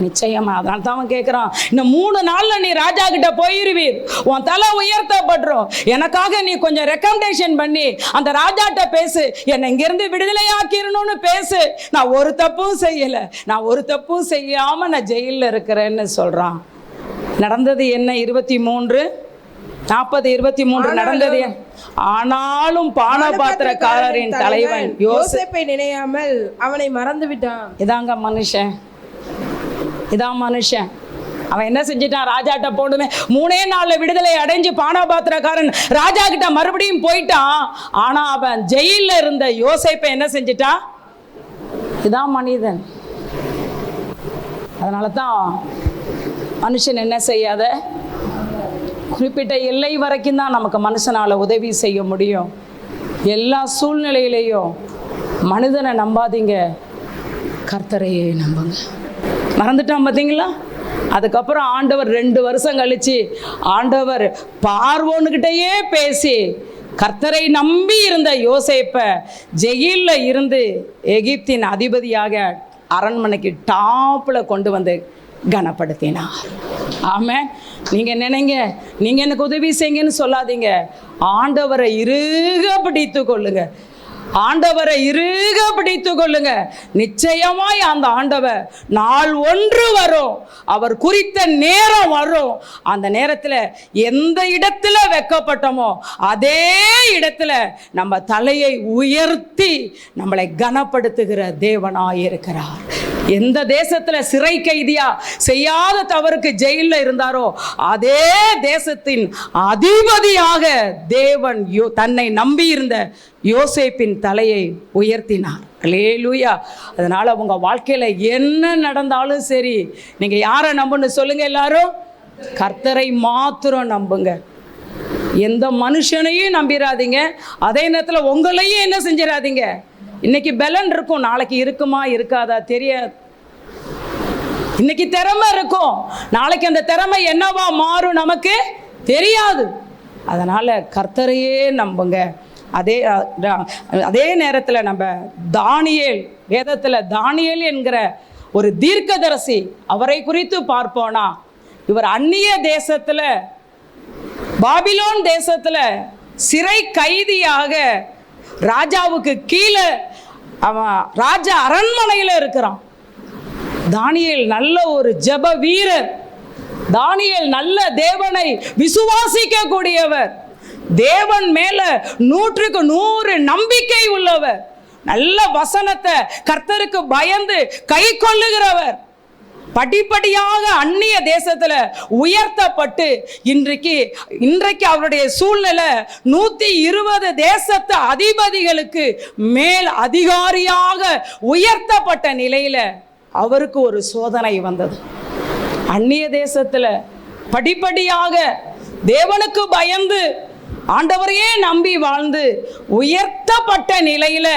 நிச்சயமா. அதனால தான் அவன் கேட்குறான், இன்னும் 3 நாள்ல நீ ராஜா கிட்ட போயிருவீர், உன் தலை உயர்த்தப்படுறோம், எனக்காக நீ கொஞ்சம் ரெக்கமெண்டேஷன் பண்ணி அந்த ராஜாட்ட பேசு, என்னை இங்கிருந்து விடுதலை ஆக்கிடணும்னு பேசு. நான் ஒரு தப்பும் செய்யலை, நான் ஒரு தப்பும் செய்யாம நான் ஜெயிலில் இருக்கிறேன்னு சொல்றான். நடந்தது என்ன? 23:40-23 நடந்தது. ஆனாலும் பானபாத்திரக்காரரின் தலைவன் யோசேப்பை நினையாமல் அவனை மறந்து விட்டான். இதாங்க மனுஷன், இதான் மனுஷன். அவன் என்ன செஞ்சிட்டான்? ராஜாட்ட போடுமே 3 நாள்ல விடுதலை அடைஞ்சு பானபாத்திரக்காரன் ராஜா கிட்ட மறுபடியும் போயிட்டான். ஆனா அவன் ஜெயில இருந்த யோசேப்பை என்ன செஞ்சிட்டான்? இதான் மனிதன். அதனால தான் மனுஷன் என்ன செய்யாத, குறிப்பிட்ட எல்லை வரைக்கும் தான் நமக்கு மனுஷனால உதவி செய்ய முடியும். எல்லா சூழ்நிலையிலையும் மனிதனை நம்பாதீங்க, கர்த்தரையே நம்புங்க. மறந்துட்டான் பார்த்தீங்களா? அதுக்கப்புறம் ஆண்டவர் 2 வருஷம் கழிச்சு ஆண்டவர் பார்வோனுக்கிட்டேயே பேசி கர்த்தரை நம்பி இருந்த யோசேப்பை ஜெயிலில் இருந்து எகிப்தின் அதிபதியாக அரண்மனைக்கு டாப்பில் கொண்டு வந்து கனப்படுத்தினார். ஆமாம். நீங்கள் நினைங்க, நீங்கள் எனக்கு உதவி செய்யுங்கன்னு சொல்லாதீங்க, ஆண்டவரை இறுக பிடித்து கொள்ளுங்க, ஆண்டவரை இறுக பிடித்து கொள்ளுங்க. நிச்சயமாய் அந்த ஆண்டவர் நாள் ஒன்று வரும், அவர் குறித்த நேரம் வரும். அந்த நேரத்தில் எந்த இடத்துல வெட்கப்பட்டோமோ அதே இடத்துல நம்ம தலையை உயர்த்தி நம்மளை கனப்படுத்துகிற தேவனாய் இருக்கிறார். எந்த தேசத்துல சிறை கைதியா செய்யாத தவறுக்கு ஜெயில இருந்தாரோ அதே தேசத்தின் அதிபதியாக தேவன் தன்னை நம்பி இருந்த யோசேப்பின் தலையை உயர்த்தினார். அல்லேலூயா. அதனால உங்க வாழ்க்கையில என்ன நடந்தாலும் சரி, நீங்க யாரை நம்புன்னு சொல்லுங்க? எல்லாரும் கர்த்தரை மாத்திரம் நம்புங்க. எந்த மனுஷனையும் நம்பிடாதீங்க, அதே நேரத்தில் உங்களையும் என்ன செஞ்சிடாதீங்க. இன்னைக்கு பலன் இருக்கும், நாளைக்கு இருக்குமா இருக்காதா தெரியாது. இன்னைக்கு திறமை இருக்கும், நாளைக்கு அந்த திறமை என்னவா மாறும் நமக்கு தெரியாது. அதனால கர்த்தரையே நம்புங்க. அதே நேரத்தில் நம்ம தானியேல், வேதத்தில் தானியேல் என்கிற ஒரு தீர்க்கதரிசி, அவரை குறித்து பார்ப்போனா, இவர் அந்நிய தேசத்தில் பாபிலோன் தேசத்தில் சிறை கைதியாக ராஜாவுக்கு கீழே அவன் ராஜா அரண்மனையில் இருக்கிறான். தானியேல் நல்ல ஒரு ஜெப வீரர், தானியேல் நல்ல தேவனை விசுவாசிக்க கூடியவர், தேவன் மேல 100க்கு 100 நம்பிக்கை உள்ளவர், நல்ல வசனத்தை கர்த்தருக்கு பயந்து கை கொள்ளுகிறவர். படிப்படியாக அந்நிய தேசத்துல உயர்த்தப்பட்டு இன்றைக்கு அவருடைய சூழ்நிலை 120 தேசத்து அதிபதிகளுக்கு மேல் அதிகாரியாக உயர்த்தப்பட்ட நிலையில அவருக்கு ஒரு சோதனை வந்தது. அந்நிய தேசத்துல படிப்படியாக தேவனுக்கு பயந்து ஆண்டவரையே நம்பி வாழ்ந்து உயர்த்தப்பட்ட நிலையில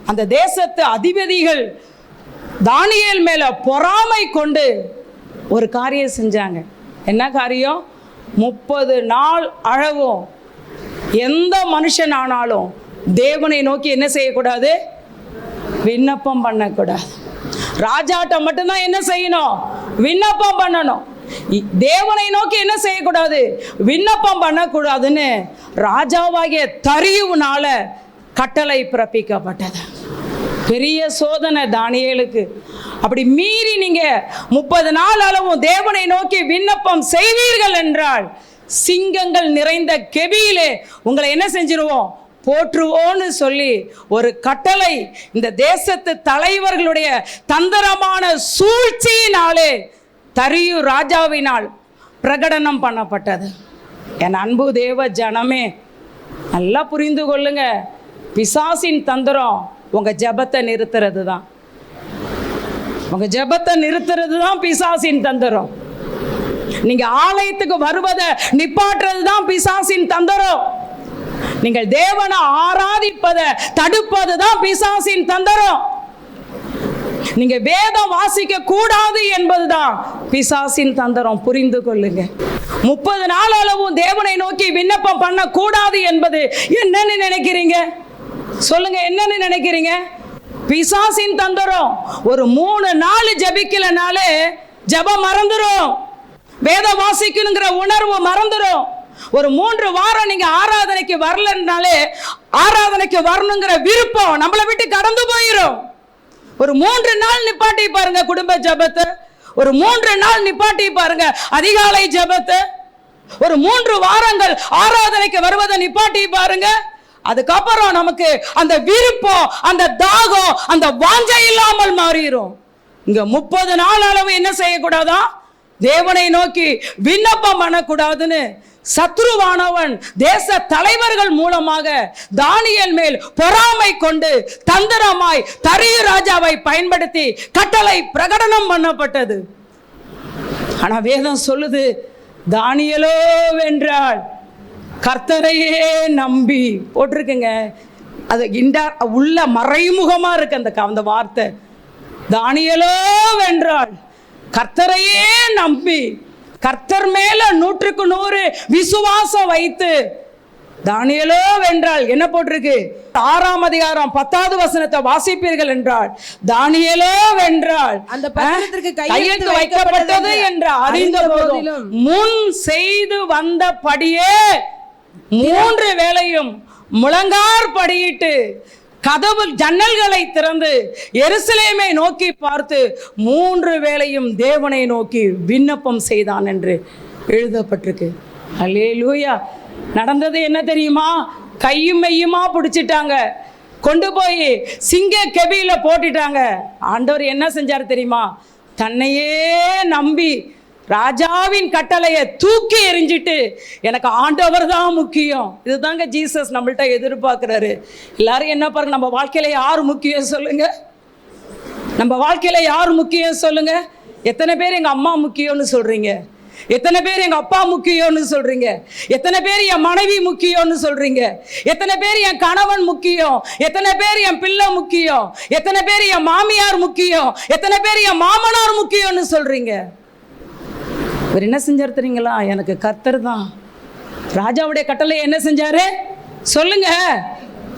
அந்த தேசத்து அதிபதிகள் தானியேல் மேல பொறாமை கொண்டு ஒரு காரியம் செஞ்சாங்க. என்ன காரியம்? 30 நாள் அழவும் எந்த மனுஷன் ஆனாலும் தேவனை நோக்கி என்ன செய்யக்கூடாது? விண்ணப்பம் பண்ணக்கூடாது. ராஜாட்ட மட்டும்தான் என்ன செய்யணும்? விண்ணப்பம் பண்ணணும். தேவனை நோக்கி என்ன செய்யக்கூடாது? விண்ணப்பம் பண்ணக்கூடாதுன்னு ராஜாவாகிய தரியுனால கட்டளை பிறப்பிக்கப்பட்டது. பெரிய சோதனை தானியேலுக்கு. அப்படி மீறி நீங்க 30 நாள் அளவும் தேவனை நோக்கி விண்ணப்பம் செய்வீர்கள் என்றால் சிங்கங்கள் நிறைந்த கெபியிலே உங்களை என்ன செஞ்சிருவோம்? போற்றுவோன்னு சொல்லி ஒரு கட்டளை இந்த தேசத்து தலைவர்களுடைய தந்திரமான சூழ்ச்சியினாலே தரியு ராஜாவினால் பிரகடனம் பண்ணப்பட்டது. என் அன்பு தேவ ஜனமே, நல்லா புரிந்து கொள்ளுங்க. பிசாசின் தந்திரம் உங்க ஜெபத்தை நிறுத்துறது தான். உங்க ஜெபத்தை நிறுத்துறது தான் பிசாசின் தந்திரம். நீங்க ஆலயத்துக்கு வருவதை நிப்பாட்டுறது தான் பிசாசின் தந்திரம். நீங்கள் தேவனை ஆராதிப்பதை தடுப்பது தான் பிசாசின் தந்திரம். நீங்க வேதம் வாசிக்க கூடாது என்பதுதான் பிசாசின் தந்திரம். புரிந்து கொள்ளுங்க. 30 நாள் அளவும் தேவனை நோக்கி விண்ணப்பம் பண்ண கூடாது என்பது என்னன்னு நினைக்கிறீங்க? சொல்லுங்க, என்னன்னு நினைக்கிறீங்க? பிசாசின் தந்திரம். ஒரு 3 நாள் ஜெபிக்கலனாலே ஜெபம் மறந்துடும், வேத வாசிக்கணுங்கிற உணர்வு மறந்துடும். ஒரு 3 வாரம் நீங்க ஆராதனைக்கு வரலன்னாலே ஆராதனைக்கு வரணுங்கிற விருப்பம் நம்மளை விட்டு கடந்து போயிடும். ஒரு 3 நாள் நிப்பாட்டி பாருங்க குடும்ப ஜெபத்தை. ஒரு 3 நாள் நிப்பாட்டி பாருங்க அதிகாலை ஜெபத்தை. ஒரு 3 வாரங்கள் ஆராதனைக்கு வருவதை நிப்பாட்டி பாருங்க. அதுக்கப்புறம் நமக்கு அந்த விருப்பம், அந்த தாகம், அந்த வாஞ்சை இல்லாமல் மாறிடும். இங்க 30 நாள் அளவு என்ன செய்யக்கூடாதா? தேவனை நோக்கி விண்ணப்பம் பண்ணக்கூடாதுன்னு சத்ருவானவன் தேச தலைவர்கள் மூலமாக தானியேல் மேல் பொறாமை கொண்டு தந்திரமாய் தரியு ராஜாவை பயன்படுத்தி கட்டளை பிரகடனம் பண்ணப்பட்டது. ஆனா வேதம் சொல்லுது, தானியேலோ வென்றாள் கர்த்தரையே நம்பி. போட்டிருக்குங்க. அது உள்ள மறைமுகமா இருக்கு அந்த வார்த்தை. தானியேலோ வென்றாள் கர்த்தரையே நம்பி, கர்த்தர் மேல 100க்கு 100 விசுவாசம் வைத்து. தானியேலோ வென்றாள். என்ன போட்டிருக்கு? 6ஆம் அதிகாரம் 10வது வசனத்தை வாசிப்பீர்கள் என்றால், தானியேலோ வென்றாள் அந்த பத்திரத்திற்கு கையெழுத்து வைக்கப்பட்டது என்று அறிந்த போதிலும் முன் செய்து வந்தபடியே 3 வேளையும் முழங்கார் படியிட்டு கதவு ஜன்னல்களை திறந்து எருசலேமை நோக்கி பார்த்து 3 வேளையும் தேவனை நோக்கி விண்ணப்பம் செய்தான் என்று எழுதப்பட்டிருக்கு. அல்லேலூயா. நடந்தது என்ன தெரியுமா? கையும் மெய்யுமா பிடிச்சிட்டாங்க, கொண்டு போய் சிங்க கெபியில போட்டுட்டாங்க. ஆண்டவர் என்ன செஞ்சார் தெரியுமா? தன்னையே நம்பி ராஜாவின் கட்டளையை தூக்கி எறிஞ்சிட்டு எனக்கு ஆண்டவர் தான் முக்கியம். இதுதாங்க ஜீசஸ் நம்மள்ட்ட எதிர்பார்க்கிறாரு. எல்லாரும் என்ன பாருங்க, நம்ம வாழ்க்கையில யார் முக்கியம் சொல்லுங்க? நம்ம வாழ்க்கையில யார் முக்கியம் சொல்லுங்க? எத்தனை பேர் எங்க அம்மா முக்கியம்னு சொல்றீங்க? எத்தனை பேர் எங்க அப்பா முக்கியம்னு சொல்றீங்க? எத்தனை பேர் என் மனைவி முக்கியம்னு சொல்றீங்க? எத்தனை பேர் என் கணவன் முக்கியம்? எத்தனை பேர் என் பிள்ளை முக்கியம்? எத்தனை பேர் என் மாமியார் முக்கியம்? எத்தனை பேர் என் மாமனார் முக்கியம்னு சொல்றீங்க? இவர் என்ன செஞ்சார் தெரியுங்களா? எனக்கு கர்த்தர் தான். ராஜாவுடைய கட்டளை என்ன செஞ்சாரு சொல்லுங்க?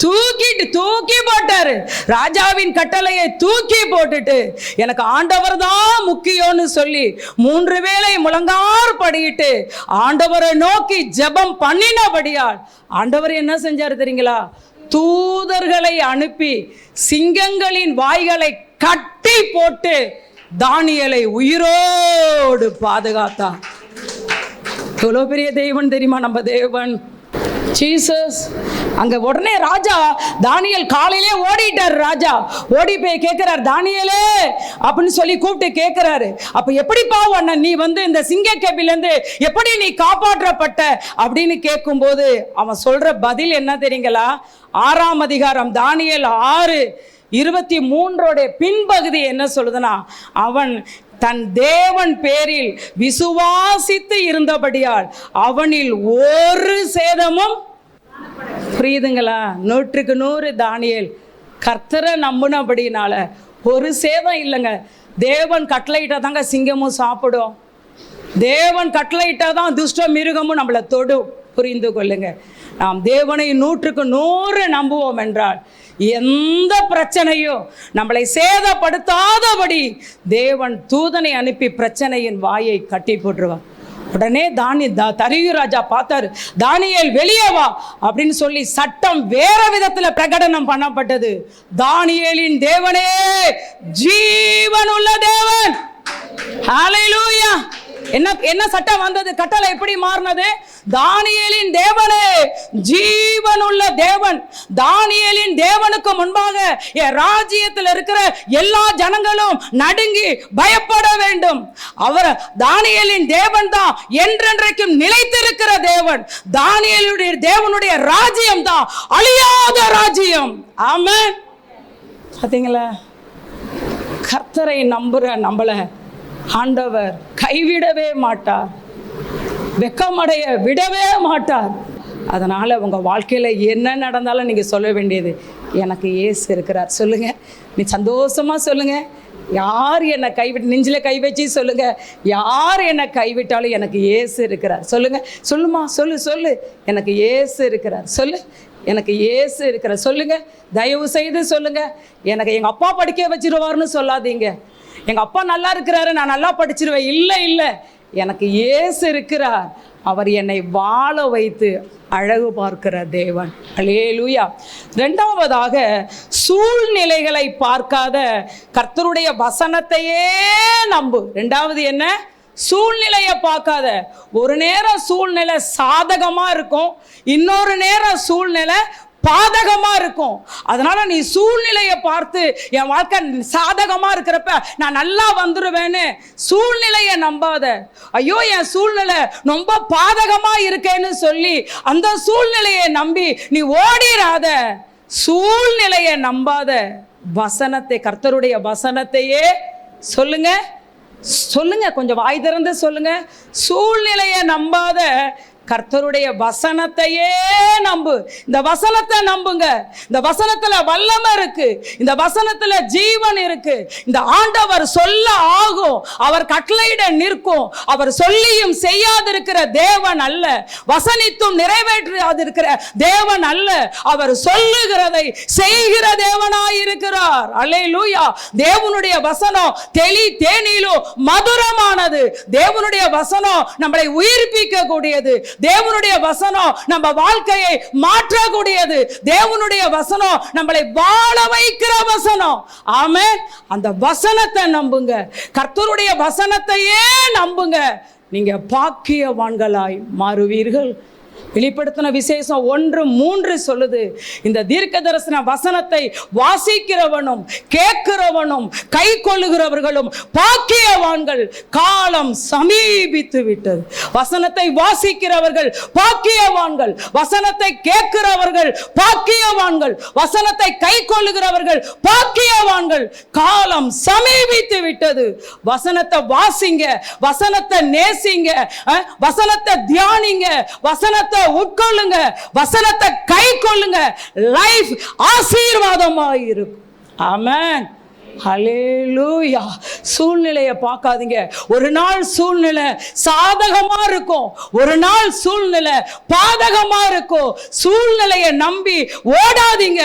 தூக்கி போட்டாரு. ராஜாவின் கட்டளையை தூக்கி போட்டுட்டு எனக்கு ஆண்டவர் தான் முக்கியம்னு சொல்லி 3 வேளை முழங்கார் படியிட்டு ஆண்டவரை நோக்கி ஜெபம் பண்ணினபடியால் ஆண்டவர் என்ன செஞ்சாரு தெரியுங்களா? தூதர்களை அனுப்பி சிங்கங்களின் வாய்களை கட்டி போட்டு தானியேலை உயிரோடு பாதுகாத்தார். எவ்வளவு பெரிய தேவன் தெரியுமா நம்ம தேவன் ஜீசஸ். அங்க உடனே ராஜா தானியேல் காலையிலே ஓடிட்டார். ராஜா ஓடி போய் கேட்கிறார், தானியேலே அப்படின்னு சொல்லி கூப்பிட்டு கேட்கிறாரு. அப்ப எப்படிப்பா உன்னை நீ இந்த சிங்க கேபிலேருந்து எப்படி நீ காப்பாற்றப்பட்ட அப்படின்னு கேட்கும்போது அவன் சொல்ற பதில் என்ன தெரியுங்களா? 6ஆம் அதிகாரம் தானியேல் 6:23 பின்பகுதி என்ன சொல்லுதுன்னா, அவன் தன் தேவன் பேரில் விசுவாசித்து இருந்தபடியால் அவனில் ஒரு சேதமும். புரியுதுங்களா? 100க்கு 100 தானியேல் கர்த்தரை நம்பினபடினால ஒரு சேதம் இல்லைங்க. தேவன் கட்டளையிட்டா தாங்க சிங்கமும் சாப்பிடும். தேவன் கட்டளையிட்டா தான் துஷ்ட மிருகமும் நம்மளை தொடும். புரிந்து கொள்ளுங்க. நாம் தேவனை 100க்கு 100 நம்புவோம் என்றால் எந்த பிரச்சனையும் நம்மளை சேதப்படுத்தாதபடி தேவன் தூதனை அனுப்பி பிரச்சனையின் வாயை கட்டி போட்டுருவார். உடனே தரியு ராஜா பார்த்தாரு, தானியேல் வெளியே வா அப்படின்னு சொல்லி சட்டம் வேற விதத்துல பிரகடனம் பண்ணப்பட்டது. தானியேலின் தேவனே ஜீவனுள்ள தேவன். ஹல்லேலூயா. என்ன சட்டம் வந்தது? கட்டளை எப்படி மாறினது? தானியேலின் தேவனே ஜீவனுள்ள தேவன். தானியேலின் தேவனுக்கு முன்பாக என் ராஜ்யத்தில் இருக்கிற எல்லா ஜனங்களும் நடுங்கி பயப்பட வேண்டும். அவர் தானியேலின் தேவன் தான் என்றென்றைக்கும் நிலைத்திருக்கிற தேவன். தானியேலுடைய தேவனுடைய ராஜ்யம் தான் அழியாத ராஜ்யம். ஆமென். பாத்தீங்களா? கர்த்தரை நம்மள ஆண்டவர் கைவிடவே மாட்டார், வெக்கமடைய விடவே மாட்டார். அதனால உங்க வாழ்க்கையில என்ன நடந்தாலும் நீங்க சொல்ல வேண்டியது, எனக்கு இயேசு இருக்கிறார். சொல்லுங்க, நீ சந்தோஷமா சொல்லுங்க. யார் என்னை கைவிட்டு, நெஞ்சில கை வச்சு சொல்லுங்க, யார் என்னை கைவிட்டாலும் எனக்கு இயேசு இருக்கிறார். சொல்லுங்க, சொல்லுமா, சொல்லு, எனக்கு இயேசு இருக்கிறார். சொல்லு, எனக்கு இயேசு இருக்கிறார். சொல்லுங்க, தயவு செய்து சொல்லுங்க. எனக்கு எங்க அப்பா படிக்க வச்சிருவார்னு சொல்லாதீங்க. எங்க அப்பா நல்லா இருக்கிறாரு, நான் நல்லா படிச்சிருவேன். இல்லை, எனக்கு இயேசு இருக்கிறார். அவர் என்னை வாழ வைத்து அழகு பார்க்கிற தேவன். அல்லேலூயா. இரண்டாவதாக, சூழ்நிலைகளை பார்க்காத கர்த்தருடைய வசனத்தையே நம்பு. இரண்டாவது என்ன? சூழ்நிலையை பார்க்காத. ஒரு நேரம் சூழ்நிலை சாதகமா இருக்கும், இன்னொரு நேரம் சூழ்நிலை பாதகமா இருக்கும். அதனால நீ சூழ்நிலையை பார்த்து என் வாழ்க்கை சாதகமா இருக்கிறப்ப நான் நல்லா வந்துருவேன்னு சூழ்நிலையை நம்பாத. ஐயோ, என் சூழ்நிலை ரொம்ப பாதகமா இருக்கேன்னு சொல்லி அந்த சூழ்நிலையை நம்பி நீ ஓடிராத. சூழ்நிலையை நம்பாத. வசனத்தை, கர்த்தருடைய வசனத்தையே சொல்லுங்க, கொஞ்சம் வாய் திறந்து சொல்லுங்க. சூழ்நிலையை நம்பாத, கர்த்தருடைய வசனத்தையே நம்பு. இந்த வசனத்தை நம்புங்க. இந்த வசனத்துல வல்லமை இருக்கு, இந்த வசனத்துல ஜீவன் இருக்கு. இந்த ஆண்டவர் சொல்ல ஆகும், அவர் கட்டளையிட நிற்கும். அவர் சொல்லியும் செய்யாதிருக்கிற தேவன் அல்ல, வசனித்தும் நிறைவேற்றாதிருக்கிற தேவன் அல்ல. அவர் சொல்லுகிறதை செய்கிற தேவனாய் இருக்கிறார். அல்லேலூயா. தேவனுடைய வசனம் தெளி தேனிலும் மதுரமானது. தேவனுடைய வசனம் நம்மளை உயிர்ப்பிக்க கூடியது. தேவனுடைய வசனம் நம்ம வாழ்க்கையை மாற்றக்கூடியது. தேவனுடைய வசனம் நம்மளை வாழ வைக்கிற வசனம். ஆமென். அந்த வசனத்தை நம்புங்க, கர்த்தருடைய வசனத்தையே நம்புங்க. நீங்க பாக்கியவான்களாய் மாறுவீர்கள். வெளிப்படுத்தின விசேஷம் 1:3 சொல்லுது, இந்த தீர்க்க தரிசன வசனத்தை வாசிக்கிறவனும் கேட்கிறவனும் கை கொள்ளுகிறவர்களும் பாக்கியவான்கள், காலம் சமீபித்து விட்டது. வசனத்தை வாசிக்கிறவர்கள் பாக்கியவான்கள், வசனத்தை கேட்கிறவர்கள் பாக்கியவான்கள், வசனத்தை கை கொள்ளுகிறவர்கள் பாக்கியவான்கள். காலம் சமீபித்து விட்டது. வசனத்தை வாசிங்க, வசனத்தை நேசிங்க, வசனத்தை தியானிங்க, வசனத்தை உட்கொள்ளுங்க, வசனத்தை கை கொள்ளுங்க. லைஃப் ஆசீர்வாதமாய் இருக்கும். ஆமென். ஹல்லேலூயா. சூழ்நிலையை பார்க்காதீங்க. ஒரு நாள் சூழ்நிலை சாதகமா இருக்கும், ஒரு நாள் சூழ்நிலை பாதகமா இருக்கும். சூழ்நிலையை நம்பி ஓடாதீங்க,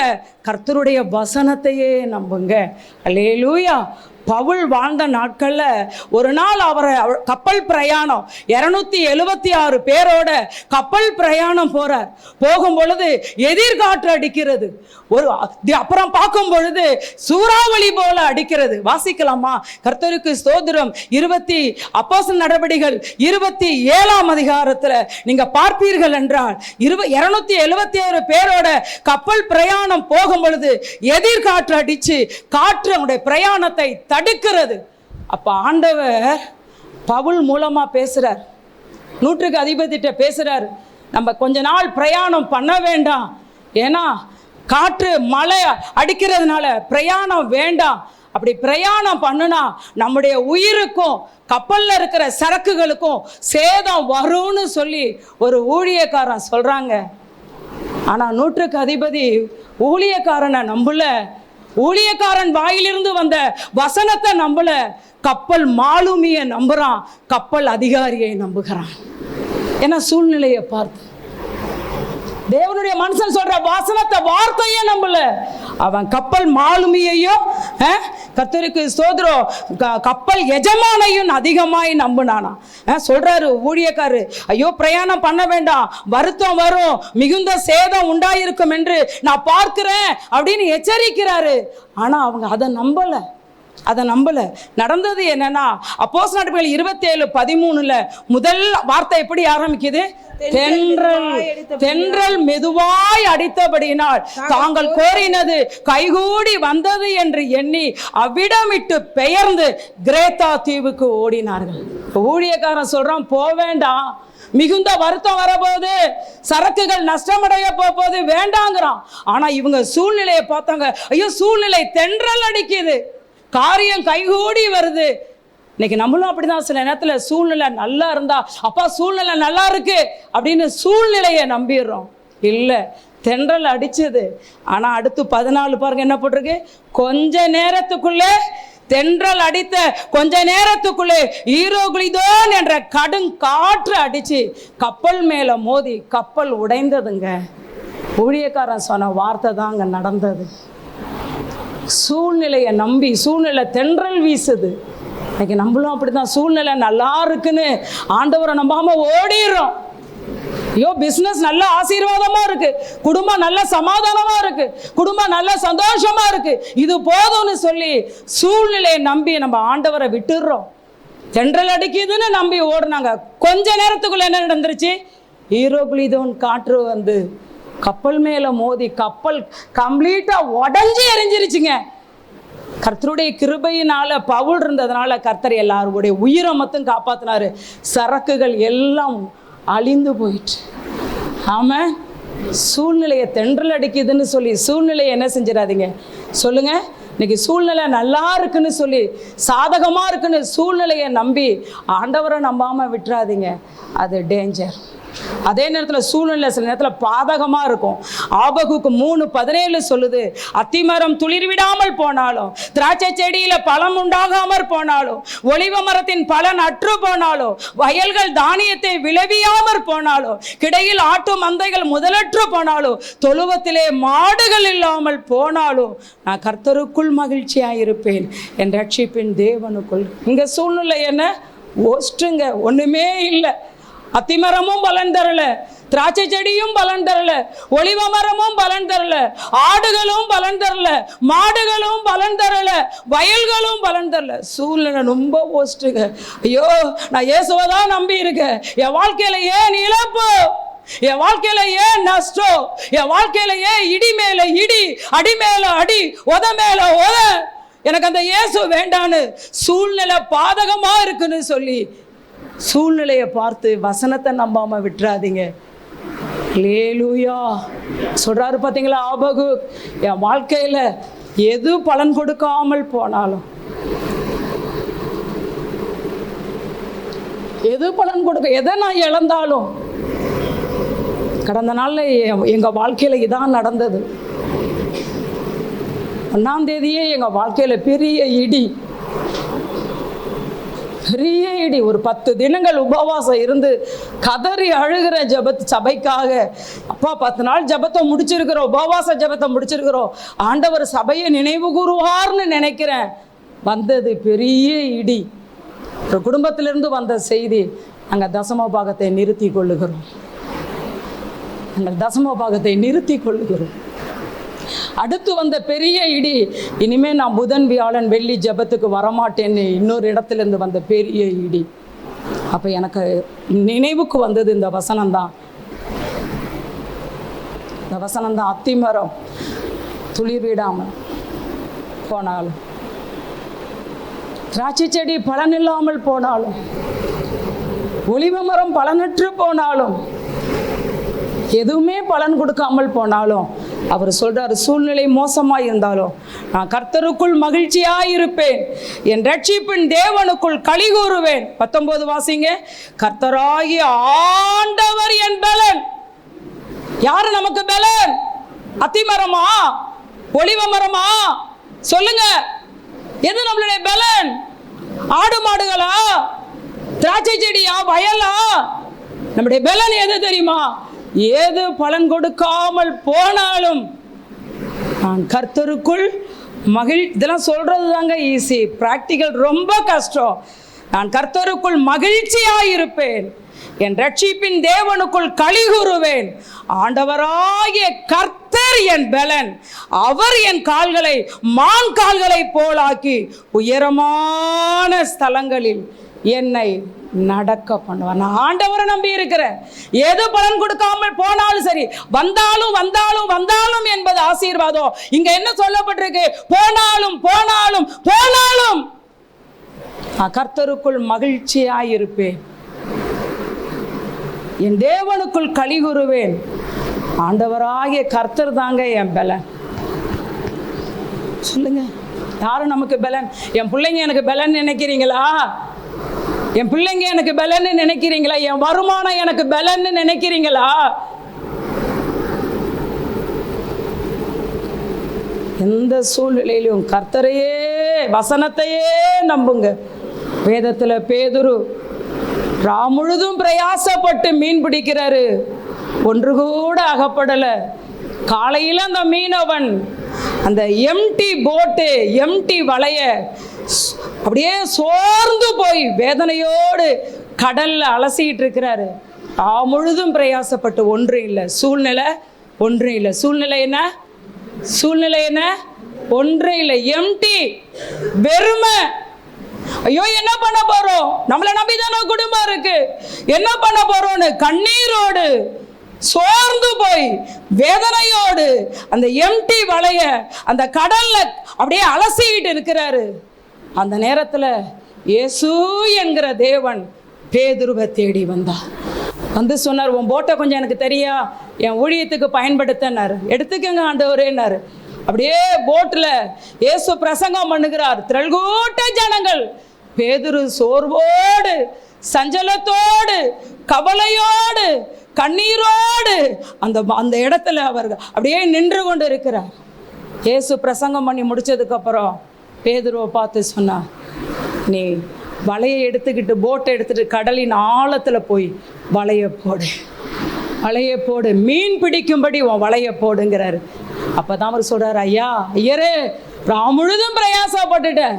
கர்த்தருடைய வசனத்தையே நம்புங்க. ஹல்லேலூயா. பவுல் வாழ்ந்த நாட்கள்ல ஒரு நாள் அவரை கப்பல் பிரயாணம் 276 பேரோட கப்பல் பிரயாணம் போறார். போகும் பொழுது எதிர்காற்று அடிக்கிறது. அப்புறம் பார்க்கும் பொழுது சூறாவளி போல அடிக்கிறது. வாசிக்கலாமா? கர்த்தருக்கு ஸ்தோத்திரம். அப்போஸ்தலர் நடபடிகள் 27ஆம் அதிகாரத்துல நீங்க பார்ப்பீர்கள் என்றால் 276 பேரோட கப்பல் பிரயாணம் போகும் பொழுது எதிர்காற்று அடிச்சு காற்று அவனுடைய பிரயாணத்தை தடுக்கிறது. அப்ப ஆண்டவர் பவுல் மூலமா பேசுறார், 100க்கு அதிபதிட்ட பேசுறார். நம்ம கொஞ்ச நாள் பிரயாணம் பண்ண வேண்டாம், ஏன்னா காற்று மழை அடிக்கிறதுனால பிரயாணம் வேண்டாம். அப்படி பிரயாணம் பண்ணுனா நம்முடைய உயிருக்கும் கப்பல்ல இருக்கிற சரக்குகளுக்கும் சேதம் வரும்னு சொல்லி ஒரு ஊழியக்காரன் சொல்றாங்க. ஆனா 100க்கு அதிபதி ஊழியக்காரனை நம்பல, ஊழியக்காரன் வாயிலிருந்து வந்த வசனத்தை நம்பல. கப்பல் மாலுமியை நம்புறான், கப்பல் அதிகாரியை நம்புகிறான். ஏன்னா சூழ்நிலையை பார்த்து தேவனுடைய மனுஷன் சொல்ற வசனத்தை, வார்த்தையே நம்பல. அவன் கப்பல் மாலுமியையும் கர்த்தருக்கு ஸ்தோத்திரம் கப்பல் எஜமானையும் அதிகமாய் நம்பினானா. சொல்றாரு ஊழியக்காரு, ஐயோ பிரயாணம் பண்ண வேண்டாம், வருத்தம் வரும், மிகுந்த சேதம் உண்டாயிருக்கும் என்று நான் பார்க்கிறேன் அப்படின்னு எச்சரிக்கிறாரு. ஆனா அவங்க அதை நம்பல. நடந்தது என்னன்னா, அப்போஸ்தலர்கள் 27:13 முதல் வார்த்தை எப்படி ஆரம்பிக்குது? தென்றல் மெதுவாய் அடித்தபடியினால் தாங்கள் கோரினது கைகூடி வந்தது என்று எண்ணி அவ்விடமிட்டு பெயர்ந்து கிரேத்தா தீவுக்கு ஓடினார்கள். ஊழியக்காரன் சொல்றான், போவேண்டாம், மிகுந்த வருத்தம் வரப்போகுது, சரக்குகள் நஷ்டமடைய போகுது, வேண்டாங்கிறான். ஆனா இவங்க சூழ்நிலையை பார்த்தாங்க. ஐயோ சூழ்நிலை தென்றல் அடிக்குது, காரியம் கைகூடி வருது. இன்னைக்கு நம்மளும் அப்படிதான். சில நேரத்தில் சூழ்நிலை நல்லா இருந்தா, அப்பா சூழ்நிலை நல்லா இருக்கு அப்படின்னு சூழ்நிலையை நம்பிடுறோம். இல்லை, தென்றல் அடிச்சது. ஆனா அடுத்து 14 பாருங்க என்ன போட்டிருக்கு? கொஞ்ச நேரத்துக்குள்ளே தென்றல் அடித்த கொஞ்ச நேரத்துக்குள்ளே ஈரோகுலிதோன் என்ற கடும் காற்று அடிச்சு கப்பல் மேல மோதி கப்பல் உடைந்ததுங்க. ஊழியக்காரன் சொன்ன வார்த்தை தான் அங்க நடந்தது. சூழ்நிலையை நம்பி, சூழ்நிலை தென்றல் வீசுது. இன்னைக்கு நம்மளும் அப்படிதான். சூழ்நிலை நல்லா இருக்குன்னு ஆண்டவரை நம்பாம ஓடிடுறோம். ஐயோ பிசினஸ் நல்ல ஆசீர்வாதமா இருக்கு, குடும்பம் நல்ல சமாதானமா இருக்கு, குடும்பம் நல்ல சந்தோஷமா இருக்கு, இது போதும்னு சொல்லி சூழ்நிலையை நம்பி நம்ம ஆண்டவரை விட்டுடுறோம். தென்றல் அடிக்குதுன்னு நம்பி ஓடுனாங்க. கொஞ்ச நேரத்துக்குள்ள என்ன நடந்துருச்சு? ஈரோகுலிதோன் காற்று வந்து கப்பல் மேல மோதி கப்பல் கம்ப்ளீட்டா உடஞ்சி எரிஞ்சிருச்சுங்க. கர்த்தருடைய கிருபையினால பவுல் இருந்ததுனால கர்த்தர் எல்லாருடைய உயிரை மட்டும் காப்பாத்தினாரு. சரக்குகள் எல்லாம் அழிந்து போயிட்டு. ஆமா, சூழ்நிலையை தென்றல் அடிக்குதுன்னு சொல்லி சூழ்நிலையை என்ன செஞ்சிடாதீங்க சொல்லுங்க. இன்னைக்கு சூழ்நிலை நல்லா இருக்குன்னு சொல்லி, சாதகமா இருக்குன்னு சூழ்நிலையை நம்பி ஆண்டவரை நம்பாம விட்டுறாதீங்க, அது டேஞ்சர். அதே நேரத்தில் சூழ்நிலை சில நேரத்தில் பாதகமாக இருக்கும். ஆபகுக்கு 3:17 சொல்லுது, அத்திமரம் துளிர் விடாமல் போனாலும், திராட்சை செடியில பழம் உண்டாகாமற் போனாலும், ஒலிவ மரத்தின் பலன் அற்று போனாலும், வயல்கள் தானியத்தை விளைவியாமற் போனாலும், கிடையில் ஆட்டு மந்தைகள் முதலற்று போனாலும், தொழுவத்திலே மாடுகள் இல்லாமல் போனாலும், நான் கர்த்தருக்குள் மகிழ்ச்சியாயிருப்பேன், என் ரட்சிப்பின் தேவனுக்குள். இங்க சூழ்நிலை என்ன? ஒஸ்ட்டுங்க, ஒண்ணுமே இல்லை. அத்திமரமும் பலன் தரல, திராட்சை செடியும் பலன் தரல, ஒலிவ மரமும் பலன் தரல, ஆடுகளும் பலன் தரல, மாடுகளும் பலன் தரல, வயல்களும் பலன் தரல. சூழ்நிலை ரொம்ப போஸ்ட்டுங்க. ஐயோ நான் இயேசுவைதான் நம்பி இருக்கேன், என் வாழ்க்கையில ஏன் இழப்பு, என் வாழ்க்கையில ஏன் நஷ்டம், என் வாழ்க்கையில ஏன் இடி மேல இடி, அடி மேல அடி, உத மேல உத, எனக்கு அந்த இயேசு வேண்டான்னு சூழ்நிலை பாதகமா இருக்குன்னு சொல்லி சூழ்நிலையை பார்த்து வசனத்தை நம்பாம விட்டுறாதீங்க. அல்லேலூயா சொல்றாரு பார்த்தீங்களா ஆபகு, என் வாழ்க்கையில எது பலன் கொடுக்காமல் போனாலும், எது பலன் கொடுக்க, எதை நான் இழந்தாலும், கடந்த நாள்ல எங்க வாழ்க்கையில இதான் நடந்தது. 1ஆம் தேதியே எங்க வாழ்க்கையில பெரிய இடி, ஒரு 10 தினங்கள் உபவாசம் இருந்து கதறி அழுகிற சபைக்காக. அப்பா 10 நாள் ஜபத்தை முடிச்சிருக்கிறோம், உபவாச ஜபத்தை முடிச்சிருக்கிறோம், ஆண்டவர் சபையை நினைவு கூறுவார்னு நினைக்கிறேன். வந்தது பெரிய இடி. ஒரு குடும்பத்திலிருந்து வந்த செய்தி, நாங்கள் தசம பாகத்தை நிறுத்தி கொள்ளுகிறோம், நாங்கள் தசம பாகத்தை நிறுத்தி கொள்ளுகிறோம். அடுத்து வந்த பெரிய இடி, இனிமே நான் புதன் வியாழன் வெள்ளி ஜபத்துக்கு வரமாட்டேன்னு இன்னொரு இடத்துலேருந்து வந்த பெரிய இடி. அப்போ எனக்கு நினைவுக்கு வந்தது இந்த வசனம்தான். இந்த வசனம்தான், அத்திமரம் துளிர் விடாமல் போனாலும், திராட்சை செடி பலன் இல்லாமல் போனாலும், ஒலிவ மரம் பலனற்று போனாலும், எதுவுமே பலன் கொடுக்காமல் போனாலும், அவர் சொல்றாரு சூழ்நிலை மோசமாய் இருந்தாலும் நான் கர்த்தருக்குள் மகிழ்ச்சியாயிருப்பேன், என் ரட்சிப்பின் தேவனுக்குள் களி கூறுவேன். 19 வாசிங்க. கர்த்தராகிய ஆண்டவர் என் பலன். யாரு நமக்கு பலன்? அத்திமரமா, ஒலிவ மரமா? சொல்லுங்க, எது நம்மளுடைய பலன்? ஆடு மாடுகளா, திராட்சை செடியா, வயலா? நம்முடைய பலன் எது தெரியுமா? ஏது பலன் கொடுக்காமல் போனாலும் நான் கர்த்தருக்குள் இதெல்லாம் சொல்றது தாங்க ஈஸி, பிராக்டிக்கல் ரொம்ப கஷ்டம். நான் கர்த்தருக்குள் மகிழ்ச்சியாயிருப்பேன், என் ரட்சிப்பின் தேவனுக்குள் களிகூறுவேன். ஆண்டவராகிய கர்த்தர் என் பலன், அவர் என் கால்களை மான் கால்களை போலாக்கி உயரமான ஸ்தலங்களில் என்னை நடக்க பண்ணுவார். நான் ஆண்டவரை நம்பி இருக்கிறேன். எது பலன் கொடுக்காமல் போனாலும் சரி, வந்தாலும் வந்தாலும் வந்தாலும் என்பது ஆசீர்வாதம். இங்க என்ன சொல்லப்பட்டிருக்கு? போனாலும் போனாலும் போனாலும் கர்த்தருக்குள் மகிழ்ச்சியாயிருப்பேன், என் தேவனுக்குள் களிகூறுவேன். ஆண்டவராகிய கர்த்தர் தாங்க என் பலன். சொல்லுங்க, யாரு நமக்கு பலன்? என் பிள்ளைங்க எனக்கு பலன் நினைக்கிறீங்களா? என் பிள்ளைங்க எனக்கு பலன்னு நினைக்கிறீங்களா? என் வருமானம் எனக்கு பலன்னு நினைக்கிறீங்களா? எந்த சூழ்நிலையிலும் கர்த்தரையே, வசனத்தையே நம்புங்க. வேதத்துல பேதுரு முழுதும் பிரயாசப்பட்டு மீன் பிடிக்கிறாரு, ஒன்று கூட அகப்படல. காலையில் அந்த மீனவன் அந்த எம்டி போட்டு, எம்டி வலைய அப்படியே சோர்ந்து போய் வேதனையோடு கடல்ல அலசிக்கிட்டு இருக்கிறாரு. முழுதும் பிரயாசப்பட்டு ஒன்றும் இல்லை. சூழ்நிலை ஒன்றும் இல்லை. சூழ்நிலை என்ன? சூழ்நிலை என்ன? ஒன்றும் இல்லை. எம்டி, வெறுமை. ஐயோ என்ன பண்ண போறோம், நம்மளை நம்பிதான குடும்பம் இருக்கு, என்ன பண்ண போறோம்னு கண்ணீரோடு சோர்ந்து போய் வேதனையோடு அந்த எம்டி வலைய அந்த கடல்ல அப்படியே அலசிக்கிட்டு இருக்கிறாரு. அந்த நேரத்துல இயேசு என்கிற தேவன் பேதுருவை தேடி வந்தார். வந்து சொன்னார், உன் போட்டை கொஞ்சம் எனக்கு தெரியா, என் ஊழியத்துக்கு பயன்படுத்தினார், எடுத்துக்கங்க ஆண்டவரேன்னாரு. அப்படியே போட்டுல இயேசு பிரசங்கம் பண்ணுகிறார். திரள்கூட்ட ஜனங்கள். பேதுரு சோர்வோடு, சஞ்சலத்தோடு, கவலையோடு, கண்ணீரோடு அந்த இடத்துல அவர் அப்படியே நின்று கொண்டு இருக்கிறார். இயேசு பிரசங்கம் பண்ணி முடிச்சதுக்கு அப்புறம் பேதுருவை பார்த்து சொன்னா, நீ வலையை எடுத்துக்கிட்டு, போட்டை எடுத்துட்டு கடலின் ஆழத்துல போய் வலையை போடு, வலையை போடு, மீன் பிடிக்கும்படி உன் வலையை போடுங்கிறாரு. அப்பதான் அவர் சொல்றாரு, ஐயா ஐயரே, முழுதும் பிரயாசப்பட்டுட்டேன்,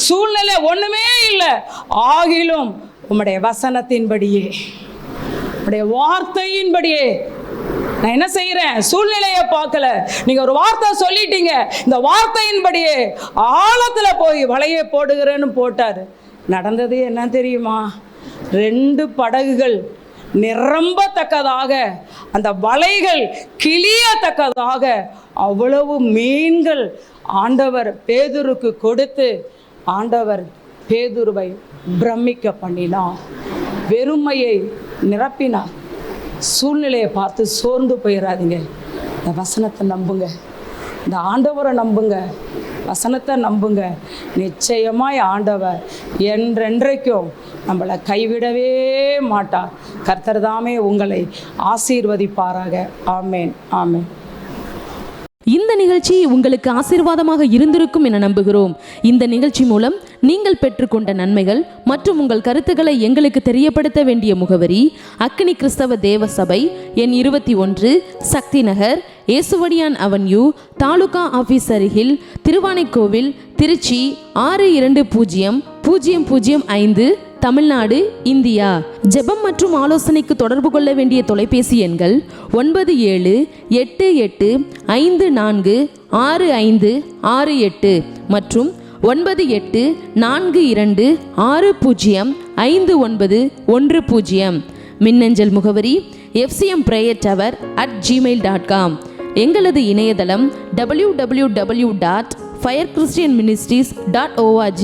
சூழ்நிலை ஒண்ணுமே இல்லை, ஆகிலும் உம்முடைய வசனத்தின்படியே, உம்முடைய வார்த்தையின்படியே நான் என்ன செய்யறேன்? சூழ்நிலையை பார்க்கல, நீங்க ஒரு வார்த்தை சொல்லிட்டீங்க, இந்த வார்த்தையின்படியே ஆழத்துல போய் வலையை போடுகிறேன்னு போட்டாரு. நடந்தது என்ன தெரியுமா? 2 படகுகள் நிரம்பத்தக்கதாக, அந்த வலைகள் கிளியத்தக்கதாக அவ்வளவு மீன்கள் ஆண்டவர் பேதுருக்கு கொடுத்து ஆண்டவர் பேதுருவை பிரமிக்க பண்ணினார், வெறுமையை நிரப்பினார். சூழ்நிலையை பார்த்து சோர்ந்து போயிடாதீங்க. இந்த வசனத்தை நம்புங்க, இந்த ஆண்டவரை நம்புங்க, வசனத்தை நம்புங்க. நிச்சயமாய் ஆண்டவர் என்றென்றைக்கும் நம்மளை கைவிடவே மாட்டார். கர்த்தர் தாமே உங்களை ஆசீர்வதிப்பாராக. ஆமேன், ஆமேன். இந்த நிகழ்ச்சி உங்களுக்கு ஆசீர்வாதமாக இருந்திருக்கும் என நம்புகிறோம். இந்த நிகழ்ச்சி மூலம் நீங்கள் பெற்றுக்கொண்ட நன்மைகள் மற்றும் உங்கள் கருத்துக்களை எங்களுக்கு தெரியப்படுத்த வேண்டிய முகவரி: அக்கினி கிறிஸ்தவ தேவ சபை, எண் 21, சக்தி நகர், ஏசுவடியான் அவென்யூ, தாலுகா ஆபீஸ் அருகில், திருவானைக்கோவில், திருச்சி 620005, தமிழ்நாடு, இந்தியா. ஜெபம் மற்றும் ஆலோசனைக்கு தொடர்பு கொள்ள வேண்டிய தொலைபேசி எண்கள் 9788546568 மற்றும் 9842605910. மின்னஞ்சல் முகவரி fcmprayertower@gmail.com. எங்களது இணையதளம் www.firechristianministries.org.